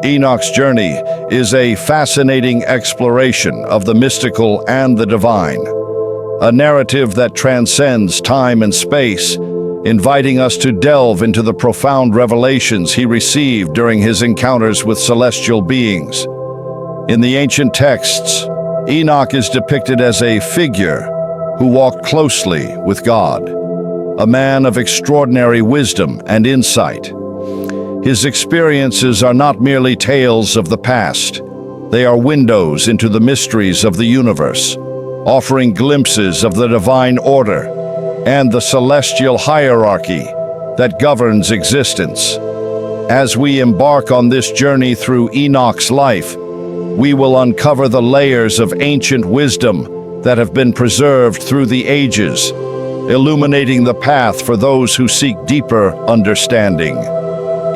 Enoch's journey is a fascinating exploration of the mystical and the divine, a narrative that transcends time and space, inviting us to delve into the profound revelations he received during his encounters with celestial beings. In the ancient texts, Enoch is depicted as a figure who walked closely with God, a man of extraordinary wisdom and insight. His experiences are not merely tales of the past. They are windows into the mysteries of the universe, offering glimpses of the divine order and the celestial hierarchy that governs existence. As we embark on this journey through Enoch's life, we will uncover the layers of ancient wisdom that have been preserved through the ages, illuminating the path for those who seek deeper understanding.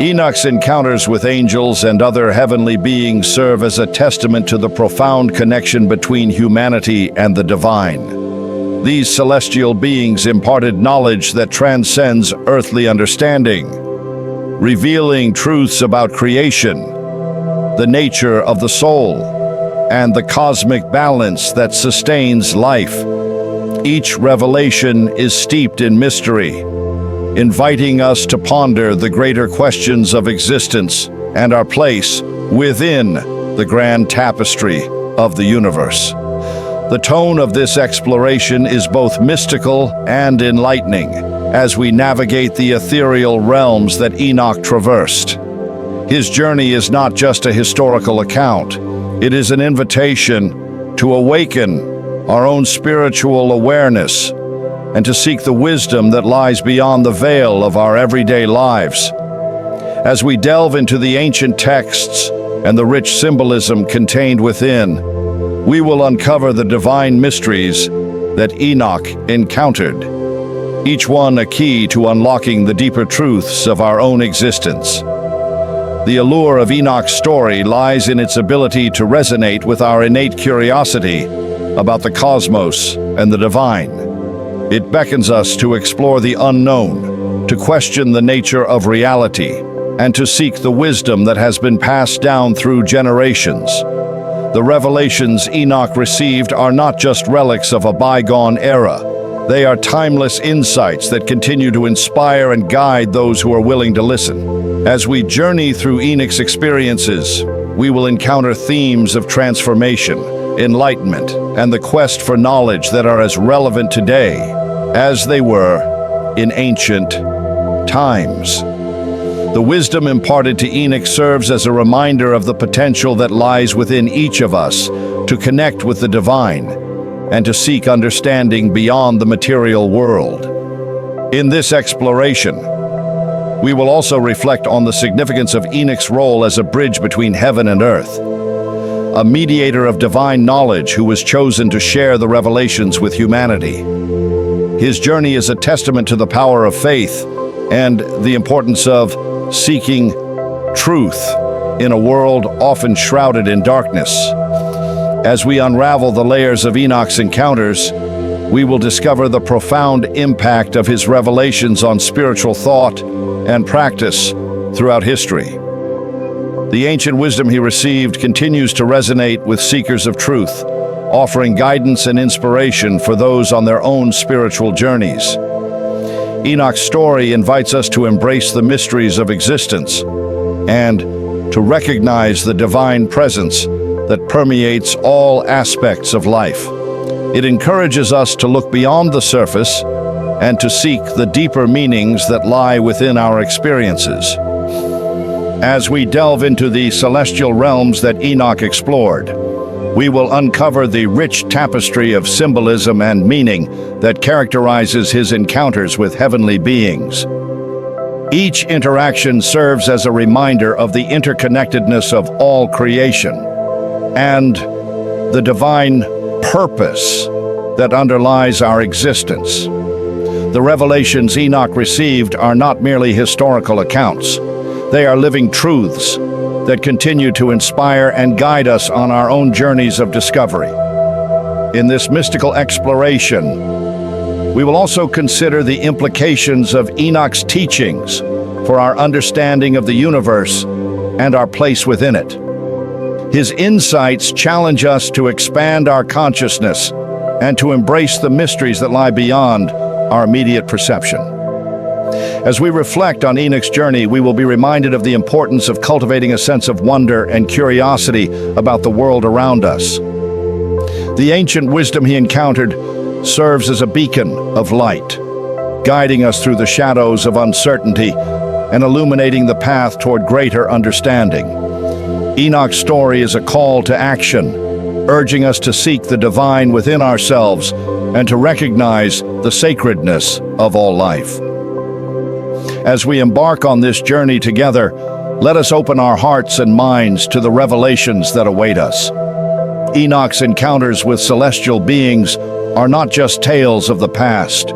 Enoch's encounters with angels and other heavenly beings serve as a testament to the profound connection between humanity and the divine. These celestial beings imparted knowledge that transcends earthly understanding, revealing truths about creation, the nature of the soul, and the cosmic balance that sustains life. Each revelation is steeped in mystery, inviting us to ponder the greater questions of existence and our place within the grand tapestry of the universe. The tone of this exploration is both mystical and enlightening as we navigate the ethereal realms that Enoch traversed. His journey is not just a historical account, it is an invitation to awaken our own spiritual awareness and to seek the wisdom that lies beyond the veil of our everyday lives. As we delve into the ancient texts and the rich symbolism contained within, we will uncover the divine mysteries that Enoch encountered, each one a key to unlocking the deeper truths of our own existence. The allure of Enoch's story lies in its ability to resonate with our innate curiosity about the cosmos and the divine. It beckons us to explore the unknown, to question the nature of reality, and to seek the wisdom that has been passed down through generations. The revelations Enoch received are not just relics of a bygone era. They are timeless insights that continue to inspire and guide those who are willing to listen. As we journey through Enoch's experiences, we will encounter themes of transformation, enlightenment, and the quest for knowledge that are as relevant today as they were in ancient times. The wisdom imparted to Enoch serves as a reminder of the potential that lies within each of us to connect with the divine and to seek understanding beyond the material world. In this exploration, we will also reflect on the significance of Enoch's role as a bridge between heaven and earth, a mediator of divine knowledge who was chosen to share the revelations with humanity. His journey is a testament to the power of faith and the importance of seeking truth in a world often shrouded in darkness. As we unravel the layers of Enoch's encounters, we will discover the profound impact of his revelations on spiritual thought and practice throughout history. The ancient wisdom he received continues to resonate with seekers of truth, offering guidance and inspiration for those on their own spiritual journeys. Enoch's story invites us to embrace the mysteries of existence and to recognize the divine presence that permeates all aspects of life. It encourages us to look beyond the surface and to seek the deeper meanings that lie within our experiences. As we delve into the celestial realms that Enoch explored, we will uncover the rich tapestry of symbolism and meaning that characterizes his encounters with heavenly beings. Each interaction serves as a reminder of the interconnectedness of all creation and the divine purpose that underlies our existence. The revelations Enoch received are not merely historical accounts. They are living truths that continue to inspire and guide us on our own journeys of discovery. In this mystical exploration, we will also consider the implications of Enoch's teachings for our understanding of the universe and our place within it. His insights challenge us to expand our consciousness and to embrace the mysteries that lie beyond our immediate perception. As we reflect on Enoch's journey, we will be reminded of the importance of cultivating a sense of wonder and curiosity about the world around us. The ancient wisdom he encountered serves as a beacon of light, guiding us through the shadows of uncertainty and illuminating the path toward greater understanding. Enoch's story is a call to action, urging us to seek the divine within ourselves and to recognize the sacredness of all life. As we embark on this journey together, let us open our hearts and minds to the revelations that await us. Enoch's encounters with celestial beings are not just tales of the past.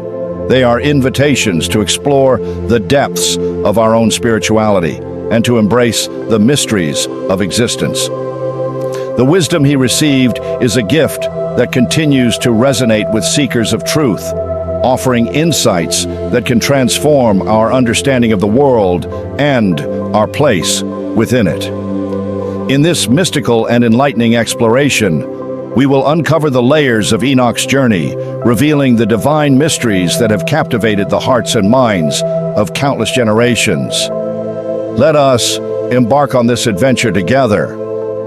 They are invitations to explore the depths of our own spirituality and to embrace the mysteries of existence. The wisdom he received is a gift that continues to resonate with seekers of truth, offering insights that can transform our understanding of the world and our place within it. In this mystical and enlightening exploration, we will uncover the layers of Enoch's journey, revealing the divine mysteries that have captivated the hearts and minds of countless generations. Let us embark on this adventure together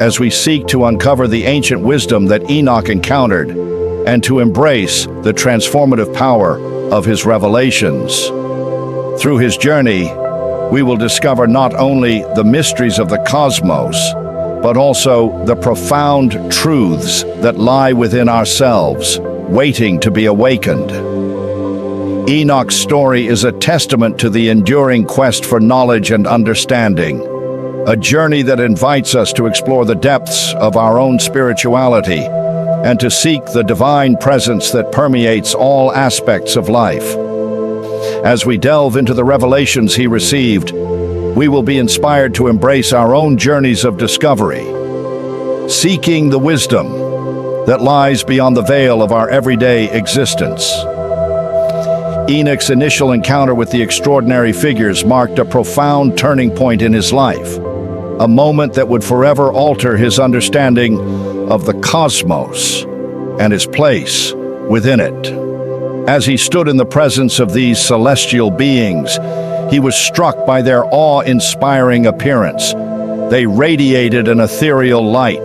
as we seek to uncover the ancient wisdom that Enoch encountered and to embrace the transformative power of his revelations. Through his journey, we will discover not only the mysteries of the cosmos, but also the profound truths that lie within ourselves, waiting to be awakened. Enoch's story is a testament to the enduring quest for knowledge and understanding, a journey that invites us to explore the depths of our own spirituality and to seek the divine presence that permeates all aspects of life. As we delve into the revelations he received, we will be inspired to embrace our own journeys of discovery, seeking the wisdom that lies beyond the veil of our everyday existence. Enoch's initial encounter with the extraordinary figures marked a profound turning point in his life, a moment that would forever alter his understanding of the cosmos and his place within it. As he stood in the presence of these celestial beings, he was struck by their awe-inspiring appearance. They radiated an ethereal light,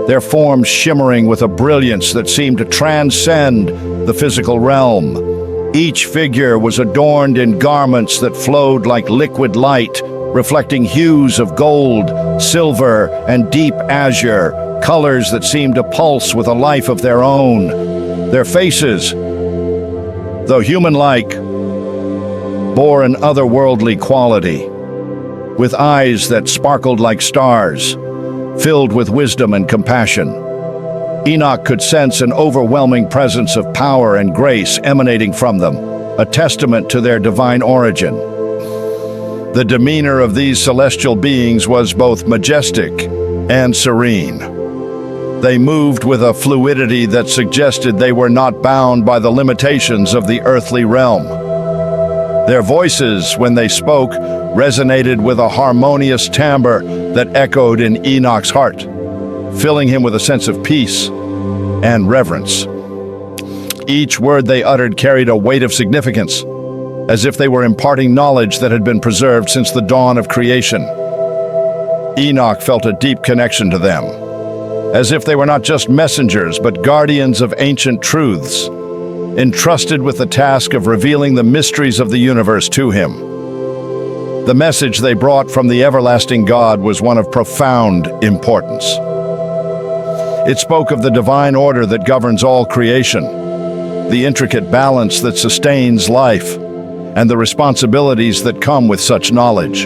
their forms shimmering with a brilliance that seemed to transcend the physical realm. Each figure was adorned in garments that flowed like liquid light, reflecting hues of gold, silver, and deep azure, colors that seemed to pulse with a life of their own. Their faces, though human-like, bore an otherworldly quality, with eyes that sparkled like stars, filled with wisdom and compassion. Enoch could sense an overwhelming presence of power and grace emanating from them, a testament to their divine origin. The demeanor of these celestial beings was both majestic and serene. They moved with a fluidity that suggested they were not bound by the limitations of the earthly realm. Their voices, when they spoke, resonated with a harmonious timbre that echoed in Enoch's heart, filling him with a sense of peace and reverence. Each word they uttered carried a weight of significance, as if they were imparting knowledge that had been preserved since the dawn of creation. Enoch felt a deep connection to them, as if they were not just messengers, but guardians of ancient truths, entrusted with the task of revealing the mysteries of the universe to him. The message they brought from the everlasting God was one of profound importance. It spoke of the divine order that governs all creation, the intricate balance that sustains life, and the responsibilities that come with such knowledge.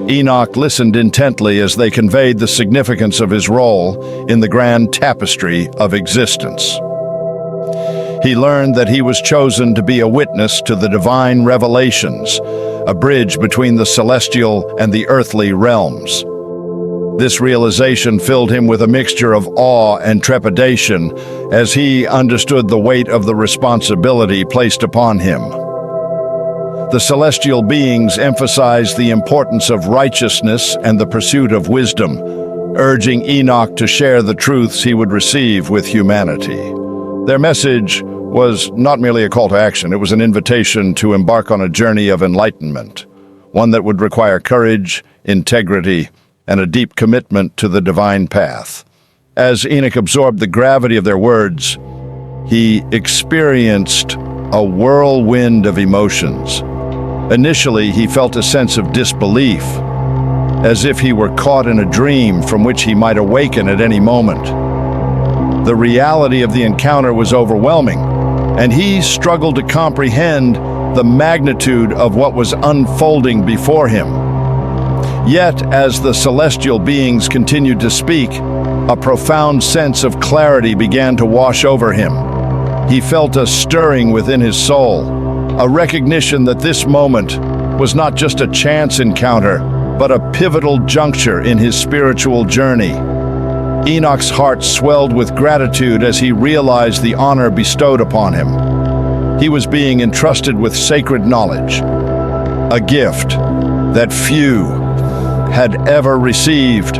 Enoch listened intently as they conveyed the significance of his role in the grand tapestry of existence. He learned that he was chosen to be a witness to the divine revelations, a bridge between the celestial and the earthly realms. This realization filled him with a mixture of awe and trepidation as he understood the weight of the responsibility placed upon him. the celestial beings emphasized the importance of righteousness and the pursuit of wisdom, urging Enoch to share the truths he would receive with humanity. Their message was not merely a call to action, it was an invitation to embark on a journey of enlightenment, one that would require courage, integrity, and a deep commitment to the divine path. As Enoch absorbed the gravity of their words, he experienced a whirlwind of emotions. Initially, he felt a sense of disbelief, as if he were caught in a dream from which he might awaken at any moment. The reality of the encounter was overwhelming, and he struggled to comprehend the magnitude of what was unfolding before him. Yet, as the celestial beings continued to speak, a profound sense of clarity began to wash over him. He felt a stirring within his soul, a recognition that this moment was not just a chance encounter, but a pivotal juncture in his spiritual journey. Enoch's heart swelled with gratitude as he realized the honor bestowed upon him. He was being entrusted with sacred knowledge, a gift that few had ever received.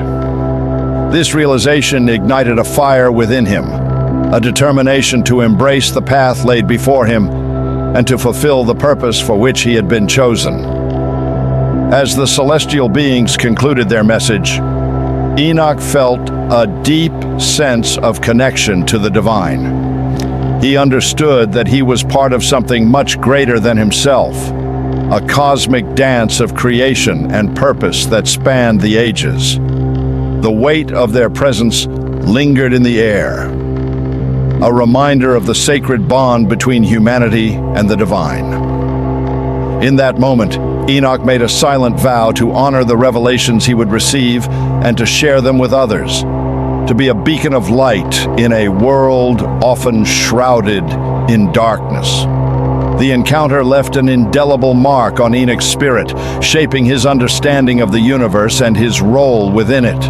This realization ignited a fire within him, a determination to embrace the path laid before him and to fulfill the purpose for which he had been chosen. As the celestial beings concluded their message, Enoch felt a deep sense of connection to the divine. He understood that he was part of something much greater than himself, a cosmic dance of creation and purpose that spanned the ages. The weight of their presence lingered in the air, a reminder of the sacred bond between humanity and the divine. In that moment, Enoch made a silent vow to honor the revelations he would receive and to share them with others, to be a beacon of light in a world often shrouded in darkness. The encounter left an indelible mark on Enoch's spirit, shaping his understanding of the universe and his role within it.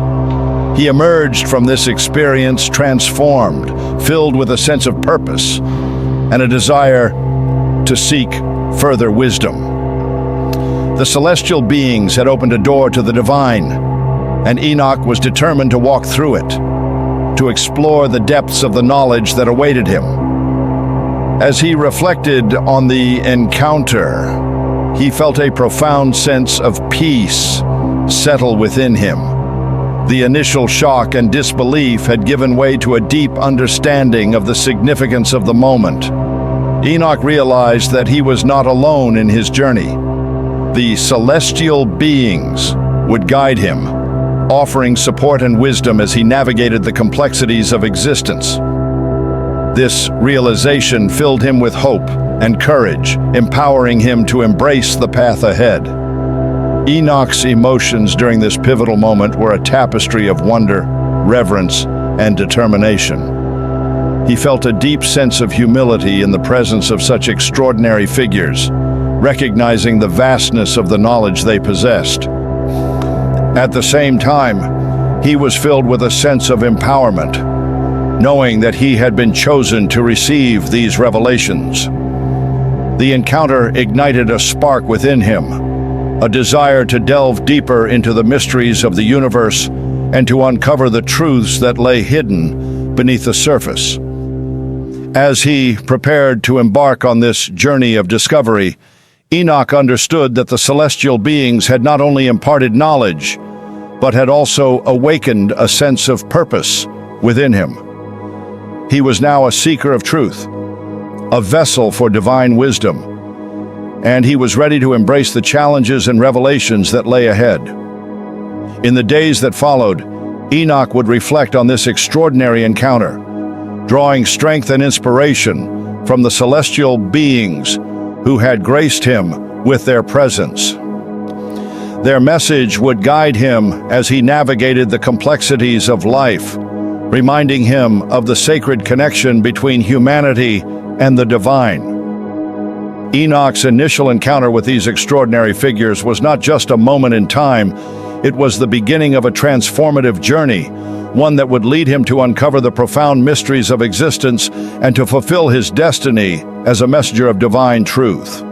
He emerged from this experience transformed, filled with a sense of purpose and a desire to seek further wisdom. The celestial beings had opened a door to the divine, and Enoch was determined to walk through it, to explore the depths of the knowledge that awaited him. As he reflected on the encounter, he felt a profound sense of peace settle within him. The initial shock and disbelief had given way to a deep understanding of the significance of the moment. Enoch realized that he was not alone in his journey. The celestial beings would guide him, offering support and wisdom as he navigated the complexities of existence. This realization filled him with hope and courage, empowering him to embrace the path ahead. Enoch's emotions during this pivotal moment were a tapestry of wonder, reverence, and determination. He felt a deep sense of humility in the presence of such extraordinary figures, recognizing the vastness of the knowledge they possessed. At the same time, he was filled with a sense of empowerment, knowing that he had been chosen to receive these revelations. The encounter ignited a spark within him, a desire to delve deeper into the mysteries of the universe and to uncover the truths that lay hidden beneath the surface. As he prepared to embark on this journey of discovery, Enoch understood that the celestial beings had not only imparted knowledge, but had also awakened a sense of purpose within him. He was now a seeker of truth, a vessel for divine wisdom, and he was ready to embrace the challenges and revelations that lay ahead. In the days that followed, Enoch would reflect on this extraordinary encounter, drawing strength and inspiration from the celestial beings who had graced him with their presence. Their message would guide him as he navigated the complexities of life, reminding him of the sacred connection between humanity and the divine. Enoch's initial encounter with these extraordinary figures was not just a moment in time, it was the beginning of a transformative journey, one that would lead him to uncover the profound mysteries of existence and to fulfill his destiny as a messenger of divine truth.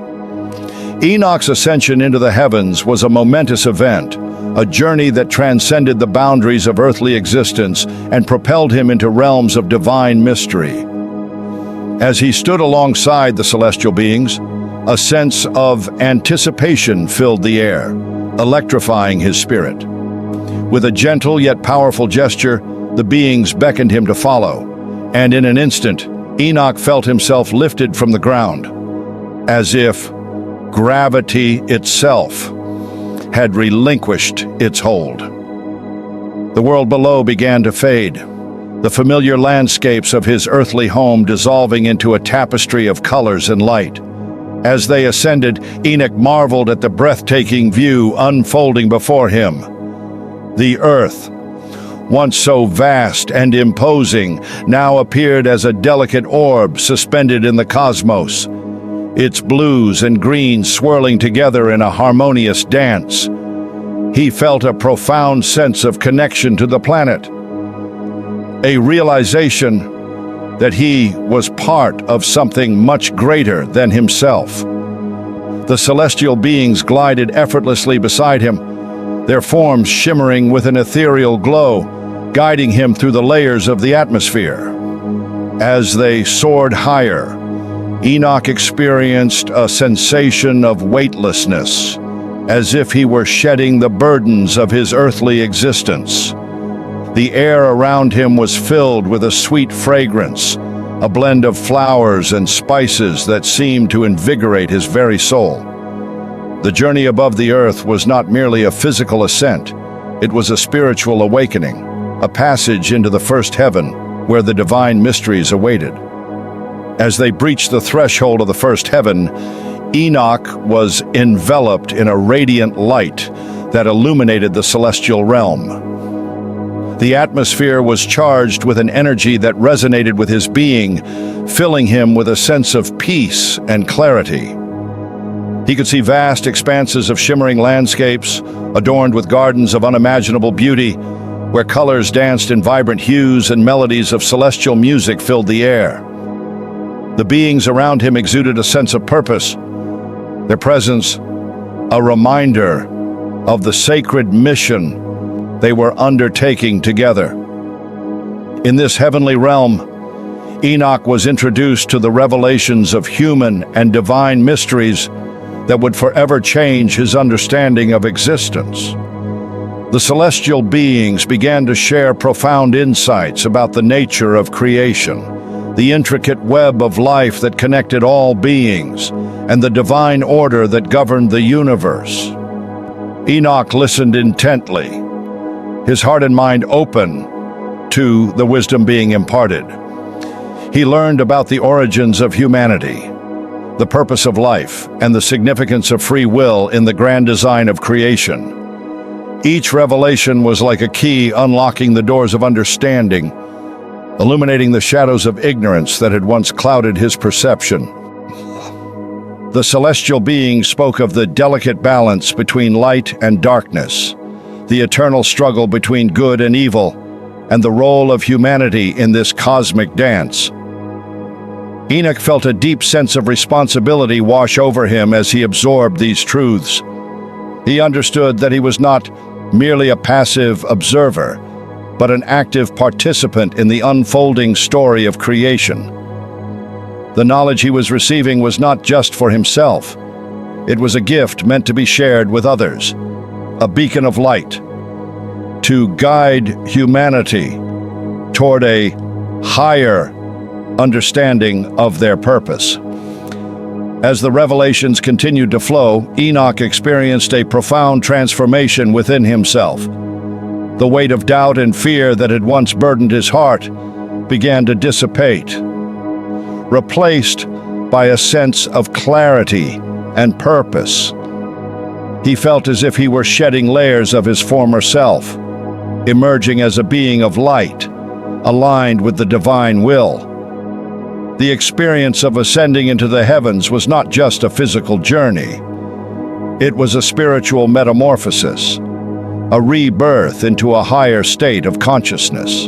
Enoch's ascension into the heavens was a momentous event, a journey that transcended the boundaries of earthly existence and propelled him into realms of divine mystery. As he stood alongside the celestial beings, a sense of anticipation filled the air, electrifying his spirit. With a gentle yet powerful gesture, the beings beckoned him to follow, and in an instant, Enoch felt himself lifted from the ground, as if gravity itself had relinquished its hold. The world below began to fade, the familiar landscapes of his earthly home dissolving into a tapestry of colors and light. As they ascended, Enoch marveled at the breathtaking view unfolding before him. The earth, once so vast and imposing, now appeared as a delicate orb suspended in the cosmos, its blues and greens swirling together in a harmonious dance. He felt a profound sense of connection to the planet, a realization that he was part of something much greater than himself. The celestial beings glided effortlessly beside him, their forms shimmering with an ethereal glow, guiding him through the layers of the atmosphere. As they soared higher, Enoch experienced a sensation of weightlessness, as if he were shedding the burdens of his earthly existence. The air around him was filled with a sweet fragrance, a blend of flowers and spices that seemed to invigorate his very soul. The journey above the earth was not merely a physical ascent, it was a spiritual awakening, a passage into the first heaven where the divine mysteries awaited. As they breached the threshold of the first heaven, Enoch was enveloped in a radiant light that illuminated the celestial realm. The atmosphere was charged with an energy that resonated with his being, filling him with a sense of peace and clarity. He could see vast expanses of shimmering landscapes, adorned with gardens of unimaginable beauty, where colors danced in vibrant hues and melodies of celestial music filled the air. The beings around him exuded a sense of purpose, their presence a reminder of the sacred mission they were undertaking together. In this heavenly realm, Enoch was introduced to the revelations of human and divine mysteries that would forever change his understanding of existence. The celestial beings began to share profound insights about the nature of creation, the intricate web of life that connected all beings, and the divine order that governed the universe. Enoch listened intently, his heart and mind open to the wisdom being imparted. He learned about the origins of humanity, the purpose of life, and the significance of free will in the grand design of creation. Each revelation was like a key unlocking the doors of understanding, illuminating the shadows of ignorance that had once clouded his perception. The celestial beings spoke of the delicate balance between light and darkness, the eternal struggle between good and evil, and the role of humanity in this cosmic dance. Enoch felt a deep sense of responsibility wash over him as he absorbed these truths. He understood that he was not merely a passive observer, but an active participant in the unfolding story of creation. The knowledge he was receiving was not just for himself. It was a gift meant to be shared with others, a beacon of light, to guide humanity toward a higher understanding of their purpose. As the revelations continued to flow, Enoch experienced a profound transformation within himself. The weight of doubt and fear that had once burdened his heart began to dissipate, replaced by a sense of clarity and purpose. He felt as if he were shedding layers of his former self, emerging as a being of light, aligned with the divine will. The experience of ascending into the heavens was not just a physical journey. It was a spiritual metamorphosis, a rebirth into a higher state of consciousness.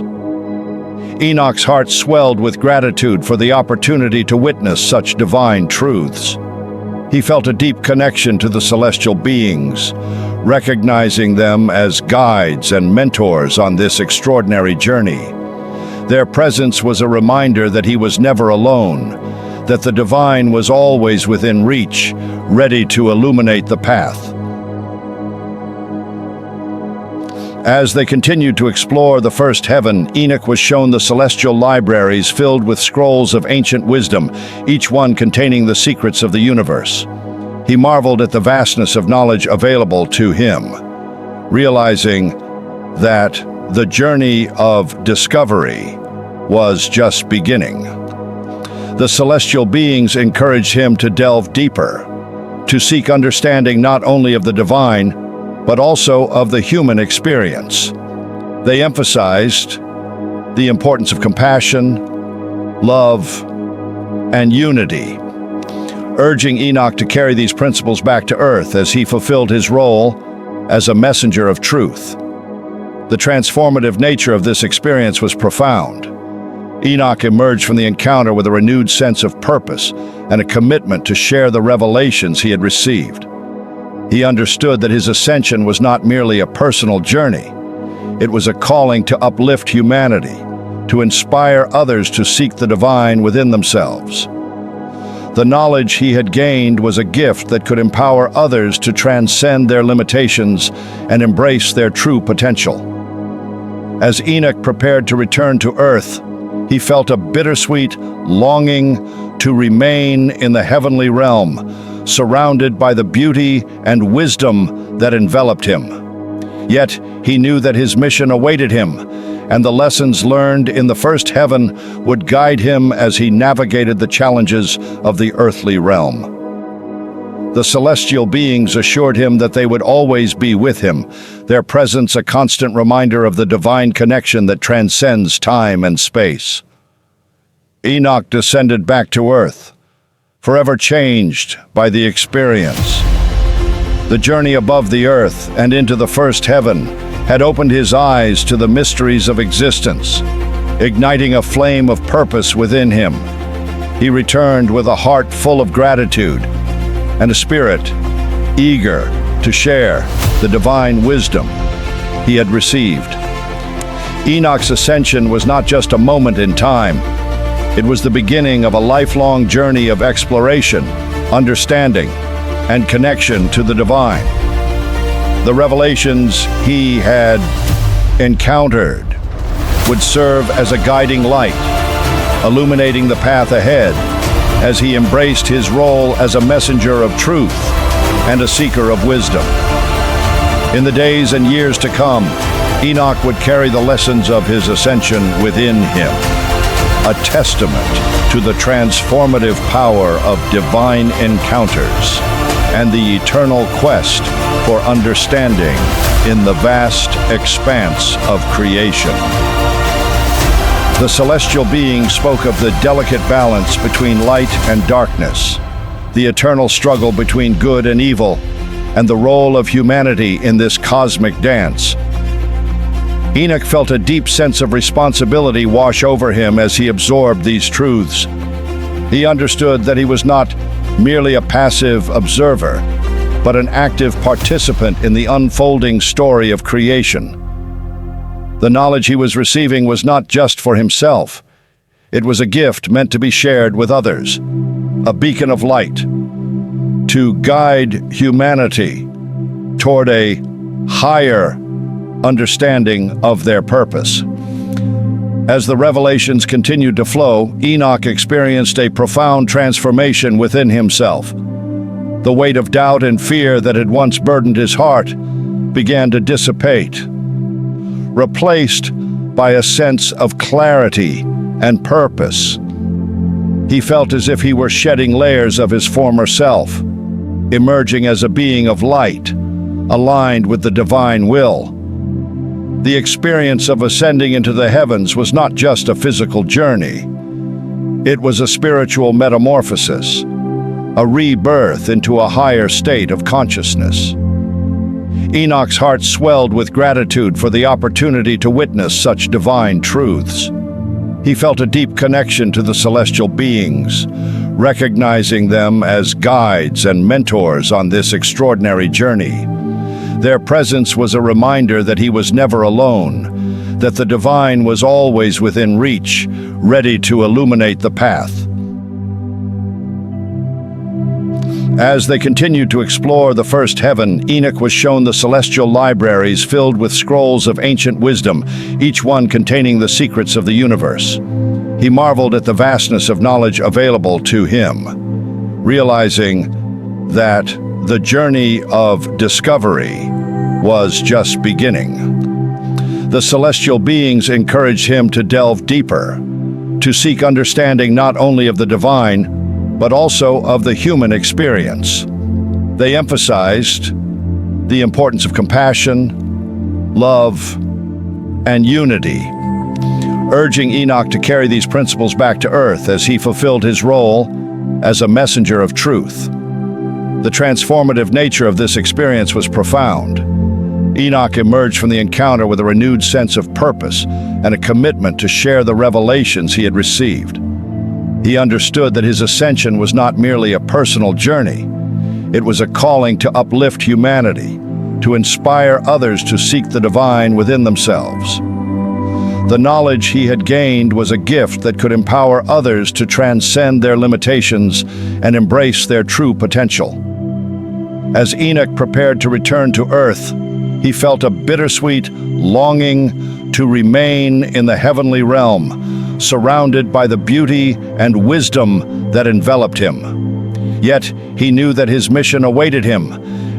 Enoch's heart swelled with gratitude for the opportunity to witness such divine truths. He felt a deep connection to the celestial beings, recognizing them as guides and mentors on this extraordinary journey. Their presence was a reminder that he was never alone, that the divine was always within reach, ready to illuminate the path. As they continued to explore the first heaven, Enoch was shown the celestial libraries filled with scrolls of ancient wisdom, each one containing the secrets of the universe. He marveled at the vastness of knowledge available to him, realizing that the journey of discovery was just beginning. The celestial beings encouraged him to delve deeper, to seek understanding not only of the divine, but also of the human experience. They emphasized the importance of compassion, love, and unity, urging Enoch to carry these principles back to earth as he fulfilled his role as a messenger of truth. The transformative nature of this experience was profound. Enoch emerged from the encounter with a renewed sense of purpose and a commitment to share the revelations he had received. He understood that his ascension was not merely a personal journey. It was a calling to uplift humanity, to inspire others to seek the divine within themselves. The knowledge he had gained was a gift that could empower others to transcend their limitations and embrace their true potential. As Enoch prepared to return to earth, he felt a bittersweet longing to remain in the heavenly realm, surrounded by the beauty and wisdom that enveloped him. Yet he knew that his mission awaited him, and the lessons learned in the first heaven would guide him as he navigated the challenges of the earthly realm. The celestial beings assured him that they would always be with him, their presence a constant reminder of the divine connection that transcends time and space. Enoch descended back to earth, forever changed by the experience. The journey above the earth and into the first heaven had opened his eyes to the mysteries of existence, igniting a flame of purpose within him. He returned with a heart full of gratitude and a spirit eager to share the divine wisdom he had received. Enoch's ascension was not just a moment in time. It was the beginning of a lifelong journey of exploration, understanding, and connection to the divine. The revelations he had encountered would serve as a guiding light, illuminating the path ahead as he embraced his role as a messenger of truth and a seeker of wisdom. In the days and years to come, Enoch would carry the lessons of his ascension within him, a testament to the transformative power of divine encounters and the eternal quest for understanding in the vast expanse of creation. The celestial being spoke of the delicate balance between light and darkness, the eternal struggle between good and evil, and the role of humanity in this cosmic dance. Enoch felt a deep sense of responsibility wash over him as he absorbed these truths. He understood that he was not merely a passive observer, but an active participant in the unfolding story of creation. The knowledge he was receiving was not just for himself. It was a gift meant to be shared with others, a beacon of light, to guide humanity toward a higher understanding of their purpose. As the revelations continued to flow, Enoch experienced a profound transformation within himself. The weight of doubt and fear that had once burdened his heart began to dissipate, replaced by a sense of clarity and purpose. He felt as if he were shedding layers of his former self, emerging as a being of light, aligned with the divine will. The experience of ascending into the heavens was not just a physical journey. It was a spiritual metamorphosis, a rebirth into a higher state of consciousness. Enoch's heart swelled with gratitude for the opportunity to witness such divine truths. He felt a deep connection to the celestial beings, recognizing them as guides and mentors on this extraordinary journey. Their presence was a reminder that he was never alone, that the divine was always within reach, ready to illuminate the path. As they continued to explore the first heaven, Enoch was shown the celestial libraries filled with scrolls of ancient wisdom, each one containing the secrets of the universe. He marveled at the vastness of knowledge available to him, realizing that the journey of discovery was just beginning. The celestial beings encouraged him to delve deeper, to seek understanding not only of the divine, but also of the human experience. They emphasized the importance of compassion, love, and unity, urging Enoch to carry these principles back to earth as he fulfilled his role as a messenger of truth. The transformative nature of this experience was profound. Enoch emerged from the encounter with a renewed sense of purpose and a commitment to share the revelations he had received. He understood that his ascension was not merely a personal journey. It was a calling to uplift humanity, to inspire others to seek the divine within themselves. The knowledge he had gained was a gift that could empower others to transcend their limitations and embrace their true potential. As Enoch prepared to return to earth, he felt a bittersweet longing to remain in the heavenly realm, surrounded by the beauty and wisdom that enveloped him. Yet he knew that his mission awaited him,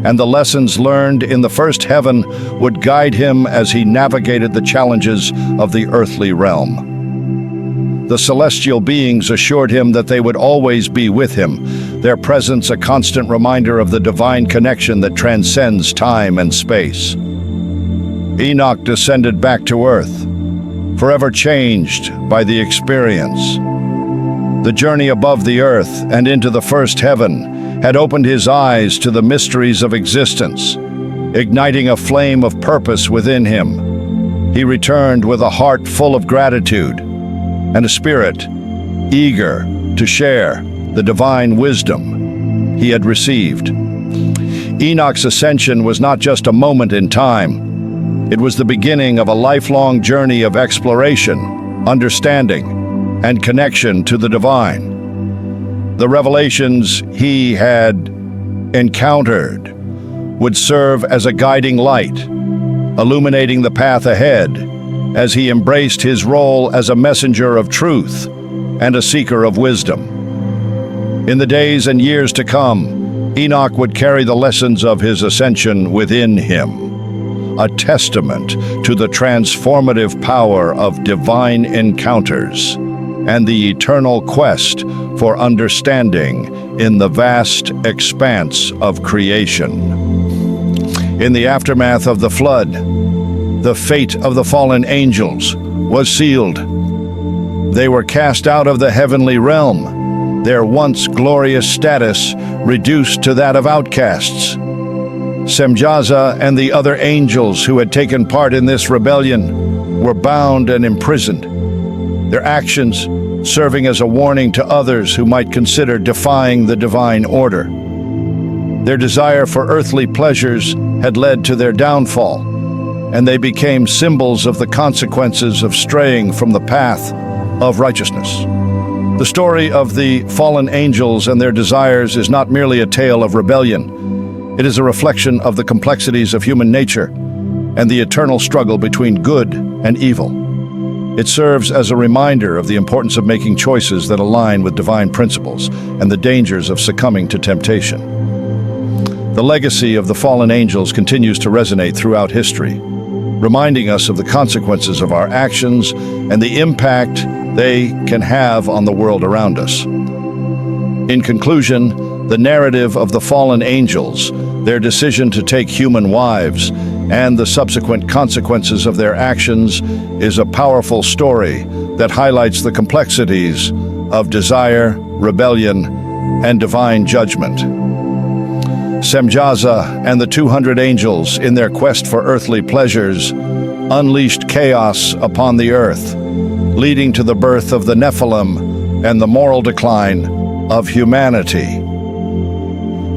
and the lessons learned in the first heaven would guide him as he navigated the challenges of the earthly realm. The celestial beings assured him that they would always be with him, their presence a constant reminder of the divine connection that transcends time and space. Enoch descended back to earth, forever changed by the experience. The journey above the earth and into the first heaven had opened his eyes to the mysteries of existence, igniting a flame of purpose within him. He returned with a heart full of gratitude and a spirit eager to share the divine wisdom he had received. Enoch's ascension was not just a moment in time. It was the beginning of a lifelong journey of exploration, understanding, and connection to the divine. The revelations he had encountered would serve as a guiding light, illuminating the path ahead as he embraced his role as a messenger of truth and a seeker of wisdom. In the days and years to come, Enoch would carry the lessons of his ascension within him, a testament to the transformative power of divine encounters and the eternal quest for understanding in the vast expanse of creation. In the aftermath of the flood, the fate of the fallen angels was sealed. They were cast out of the heavenly realm, their once glorious status reduced to that of outcasts. Semjaza and the other angels who had taken part in this rebellion were bound and imprisoned, their actions serving as a warning to others who might consider defying the divine order. Their desire for earthly pleasures had led to their downfall, and they became symbols of the consequences of straying from the path of righteousness. The story of the fallen angels and their desires is not merely a tale of rebellion. It is a reflection of the complexities of human nature and the eternal struggle between good and evil. It serves as a reminder of the importance of making choices that align with divine principles and the dangers of succumbing to temptation. The legacy of the fallen angels continues to resonate throughout history, reminding us of the consequences of our actions and the impact they can have on the world around us. In conclusion, the narrative of the fallen angels, their decision to take human wives, and the subsequent consequences of their actions is a powerful story that highlights the complexities of desire, rebellion, and divine judgment. Semjaza and the 200 angels, in their quest for earthly pleasures, unleashed chaos upon the earth, leading to the birth of the Nephilim and the moral decline of humanity.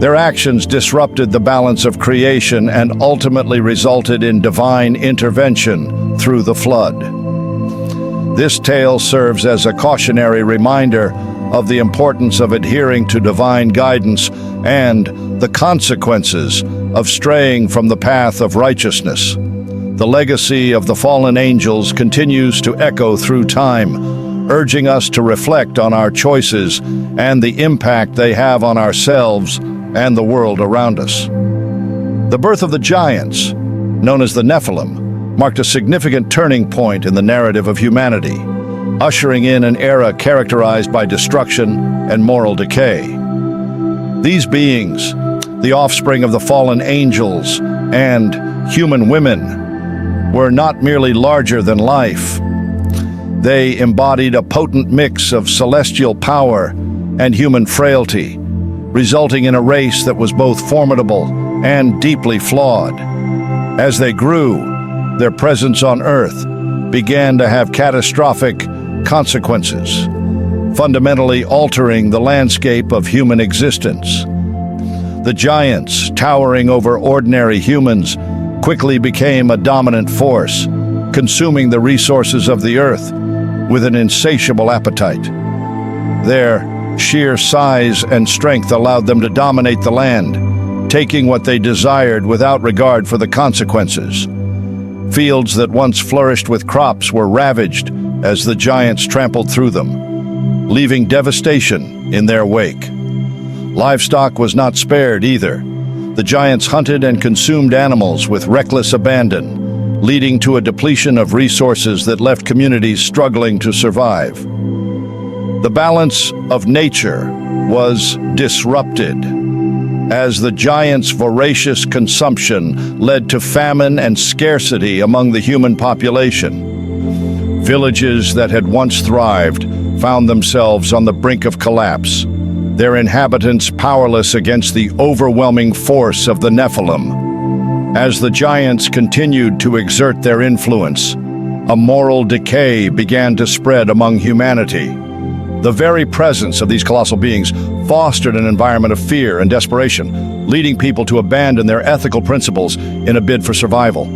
Their actions disrupted the balance of creation and ultimately resulted in divine intervention through the flood. This tale serves as a cautionary reminder of the importance of adhering to divine guidance and the consequences of straying from the path of righteousness. The legacy of the fallen angels continues to echo through time, urging us to reflect on our choices and the impact they have on ourselves and the world around us. The birth of the giants, known as the Nephilim, marked a significant turning point in the narrative of humanity, ushering in an era characterized by destruction and moral decay. These beings, the offspring of the fallen angels and human women, were not merely larger than life. They embodied a potent mix of celestial power and human frailty, resulting in a race that was both formidable and deeply flawed. As they grew, their presence on Earth began to have catastrophic consequences, fundamentally altering the landscape of human existence. The giants, towering over ordinary humans, quickly became a dominant force, consuming the resources of the Earth with an insatiable appetite. Their sheer size and strength allowed them to dominate the land, taking what they desired without regard for the consequences. Fields that once flourished with crops were ravaged as the giants trampled through them, leaving devastation in their wake. Livestock was not spared either. The giants hunted and consumed animals with reckless abandon, leading to a depletion of resources that left communities struggling to survive. The balance of nature was disrupted as the giants' voracious consumption led to famine and scarcity among the human population. Villages that had once thrived found themselves on the brink of collapse, their inhabitants powerless against the overwhelming force of the Nephilim. As the giants continued to exert their influence, a moral decay began to spread among humanity. The very presence of these colossal beings fostered an environment of fear and desperation, leading people to abandon their ethical principles in a bid for survival.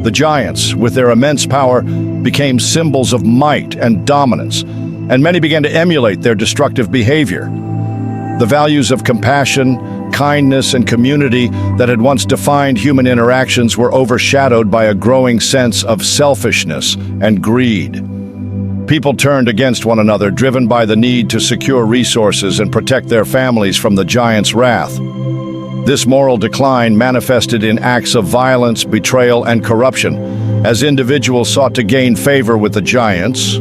The giants, with their immense power, became symbols of might and dominance, and many began to emulate their destructive behavior. The values of compassion, kindness, and community that had once defined human interactions were overshadowed by a growing sense of selfishness and greed. People turned against one another, driven by the need to secure resources and protect their families from the giants' wrath. This moral decline manifested in acts of violence, betrayal, and corruption, as individuals sought to gain favor with the giants,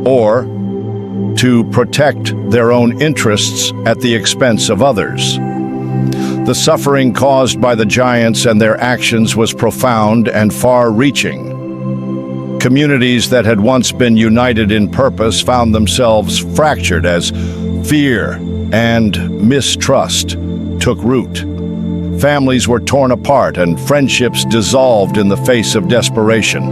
or to protect their own interests at the expense of others. The suffering caused by the giants and their actions was profound and far-reaching. Communities that had once been united in purpose found themselves fractured as fear and mistrust took root. Families were torn apart and friendships dissolved in the face of desperation.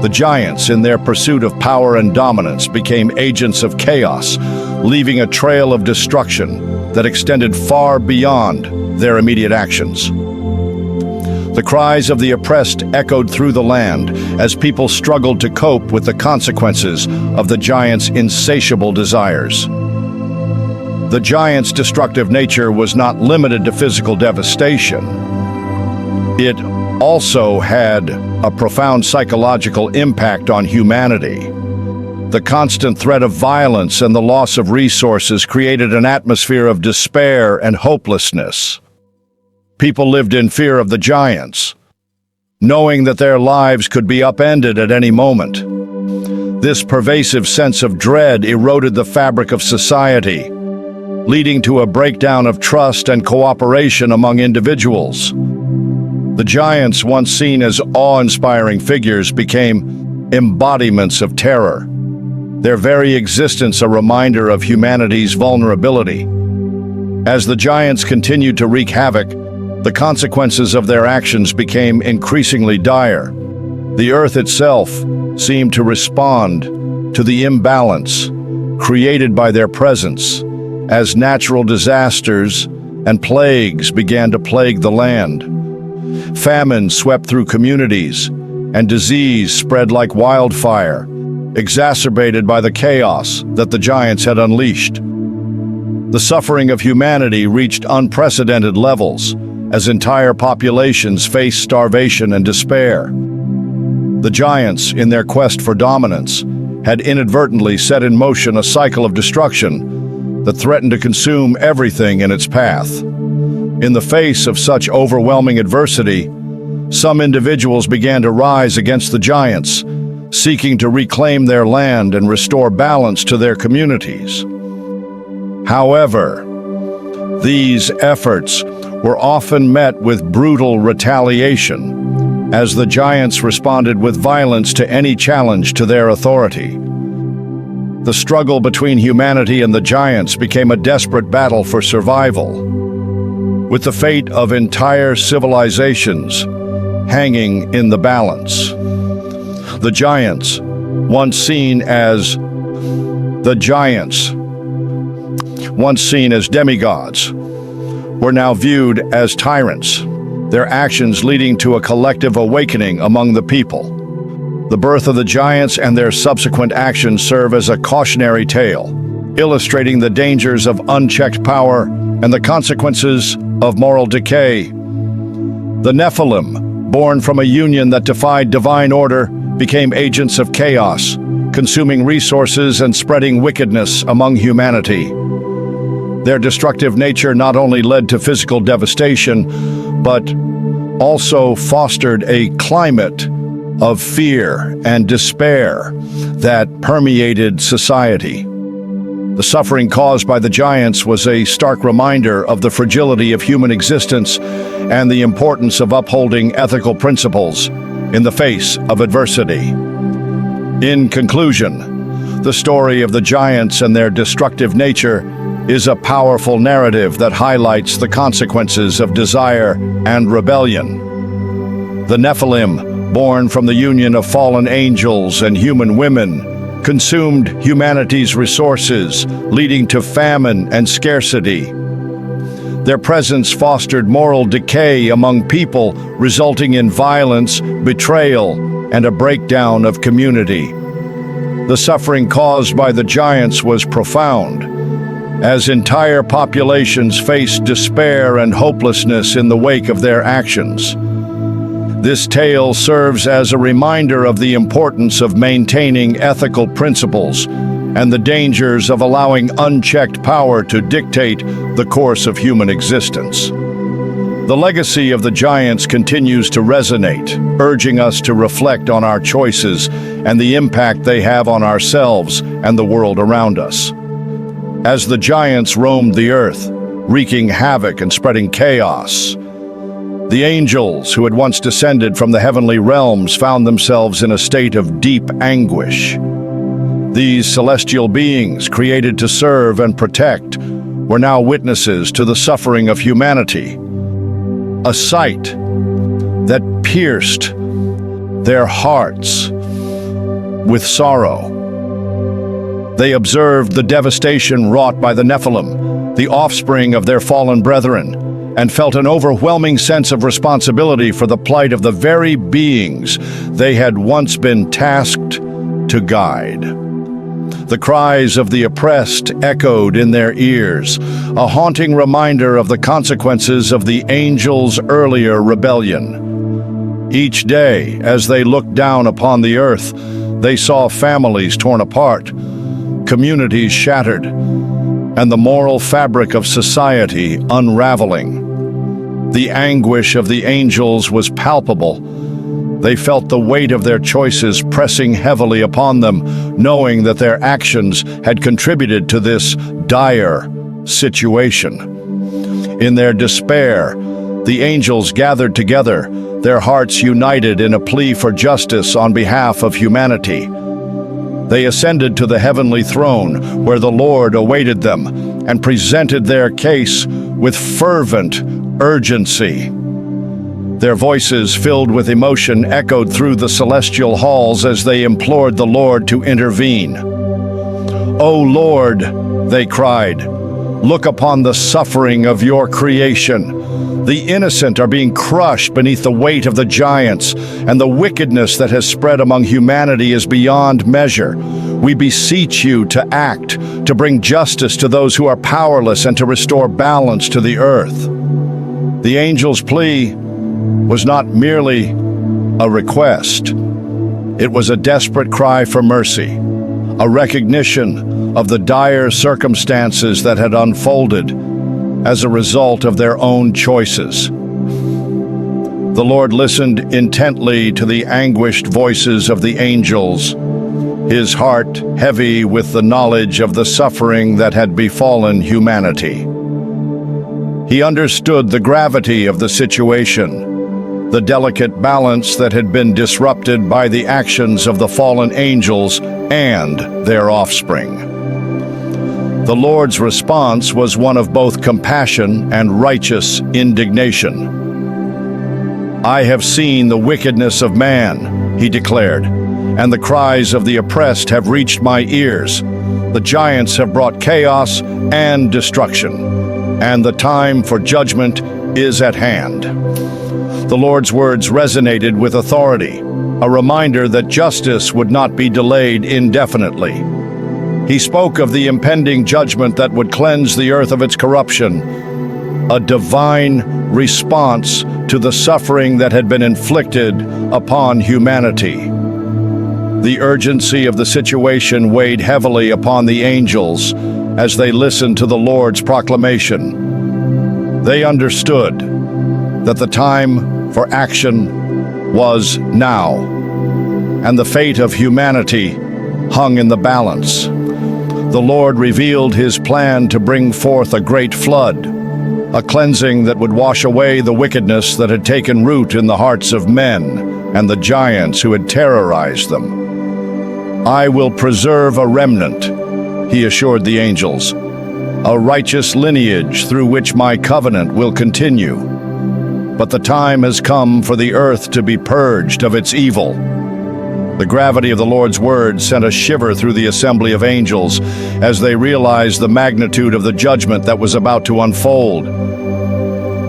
The giants, in their pursuit of power and dominance, became agents of chaos, leaving a trail of destruction that extended far beyond their immediate actions. The cries of the oppressed echoed through the land as people struggled to cope with the consequences of the giants' insatiable desires. The giants' destructive nature was not limited to physical devastation. It also had a profound psychological impact on humanity. The constant threat of violence and the loss of resources created an atmosphere of despair and hopelessness. People lived in fear of the giants, knowing that their lives could be upended at any moment. This pervasive sense of dread eroded the fabric of society, leading to a breakdown of trust and cooperation among individuals. The giants, once seen as awe-inspiring figures, became embodiments of terror, their very existence a reminder of humanity's vulnerability. As the giants continued to wreak havoc, the consequences of their actions became increasingly dire. The earth itself seemed to respond to the imbalance created by their presence, as natural disasters and plagues began to plague the land. Famine swept through communities, and disease spread like wildfire, exacerbated by the chaos that the giants had unleashed. The suffering of humanity reached unprecedented levels as entire populations faced starvation and despair. The giants, in their quest for dominance, had inadvertently set in motion a cycle of destruction that threatened to consume everything in its path. In the face of such overwhelming adversity, some individuals began to rise against the giants, seeking to reclaim their land and restore balance to their communities. However, these efforts were often met with brutal retaliation, as the giants responded with violence to any challenge to their authority. The struggle between humanity and the giants became a desperate battle for survival, with the fate of entire civilizations hanging in the balance. The giants, once seen as demigods, were now viewed as tyrants, their actions leading to a collective awakening among the people. The birth of the giants and their subsequent actions serve as a cautionary tale, illustrating the dangers of unchecked power and the consequences of moral decay. The Nephilim, born from a union that defied divine order, became agents of chaos, consuming resources and spreading wickedness among humanity. Their destructive nature not only led to physical devastation, but also fostered a climate of fear and despair that permeated society. The suffering caused by the giants was a stark reminder of the fragility of human existence and the importance of upholding ethical principles in the face of adversity. In conclusion, the story of the giants and their destructive nature is a powerful narrative that highlights the consequences of desire and rebellion. The Nephilim, born from the union of fallen angels and human women, consumed humanity's resources, leading to famine and scarcity. Their presence fostered moral decay among people, resulting in violence, betrayal, and a breakdown of community. The suffering caused by the giants was profound, as entire populations faced despair and hopelessness in the wake of their actions. This tale serves as a reminder of the importance of maintaining ethical principles and the dangers of allowing unchecked power to dictate the course of human existence. The legacy of the giants continues to resonate, urging us to reflect on our choices and the impact they have on ourselves and the world around us. As the giants roamed the earth, wreaking havoc and spreading chaos, the angels who had once descended from the heavenly realms found themselves in a state of deep anguish. These celestial beings, created to serve and protect, were now witnesses to the suffering of humanity, a sight that pierced their hearts with sorrow. They observed the devastation wrought by the Nephilim, the offspring of their fallen brethren, and felt an overwhelming sense of responsibility for the plight of the very beings they had once been tasked to guide. The cries of the oppressed echoed in their ears, a haunting reminder of the consequences of the angels' earlier rebellion. Each day, as they looked down upon the earth, they saw families torn apart, communities shattered, and the moral fabric of society unraveling. The anguish of the angels was palpable. They felt the weight of their choices pressing heavily upon them, knowing that their actions had contributed to this dire situation. In their despair, the angels gathered together, their hearts united in a plea for justice on behalf of humanity. They ascended to the heavenly throne, where the Lord awaited them, and presented their case with fervent urgency. Their voices, filled with emotion, echoed through the celestial halls as they implored the Lord to intervene. "O Lord," they cried, Look upon the suffering of your creation. The innocent are being crushed beneath the weight of the giants, and the wickedness that has spread among humanity is beyond measure. We beseech you to act, to bring justice to those who are powerless, and to restore balance to the earth. The angel's plea was not merely a request. It was a desperate cry for mercy, a recognition of the dire circumstances that had unfolded as a result of their own choices. The Lord listened intently to the anguished voices of the angels, his heart heavy with the knowledge of the suffering that had befallen humanity. He understood the gravity of the situation, the delicate balance that had been disrupted by the actions of the fallen angels and their offspring. The Lord's response was one of both compassion and righteous indignation. "I have seen the wickedness of man," he declared, "and the cries of the oppressed have reached my ears. The giants have brought chaos and destruction, and the time for judgment is at hand." The Lord's words resonated with authority, a reminder that justice would not be delayed indefinitely. He spoke of the impending judgment that would cleanse the earth of its corruption, a divine response to the suffering that had been inflicted upon humanity. The urgency of the situation weighed heavily upon the angels as they listened to the Lord's proclamation. They understood that the time for action was now, and the fate of humanity hung in the balance. The Lord revealed his plan to bring forth a great flood, a cleansing that would wash away the wickedness that had taken root in the hearts of men and the giants who had terrorized them. "I will preserve a remnant," he assured the angels, "a righteous lineage through which my covenant will continue. But the time has come for the earth to be purged of its evil." The gravity of the Lord's word sent a shiver through the assembly of angels as they realized the magnitude of the judgment that was about to unfold.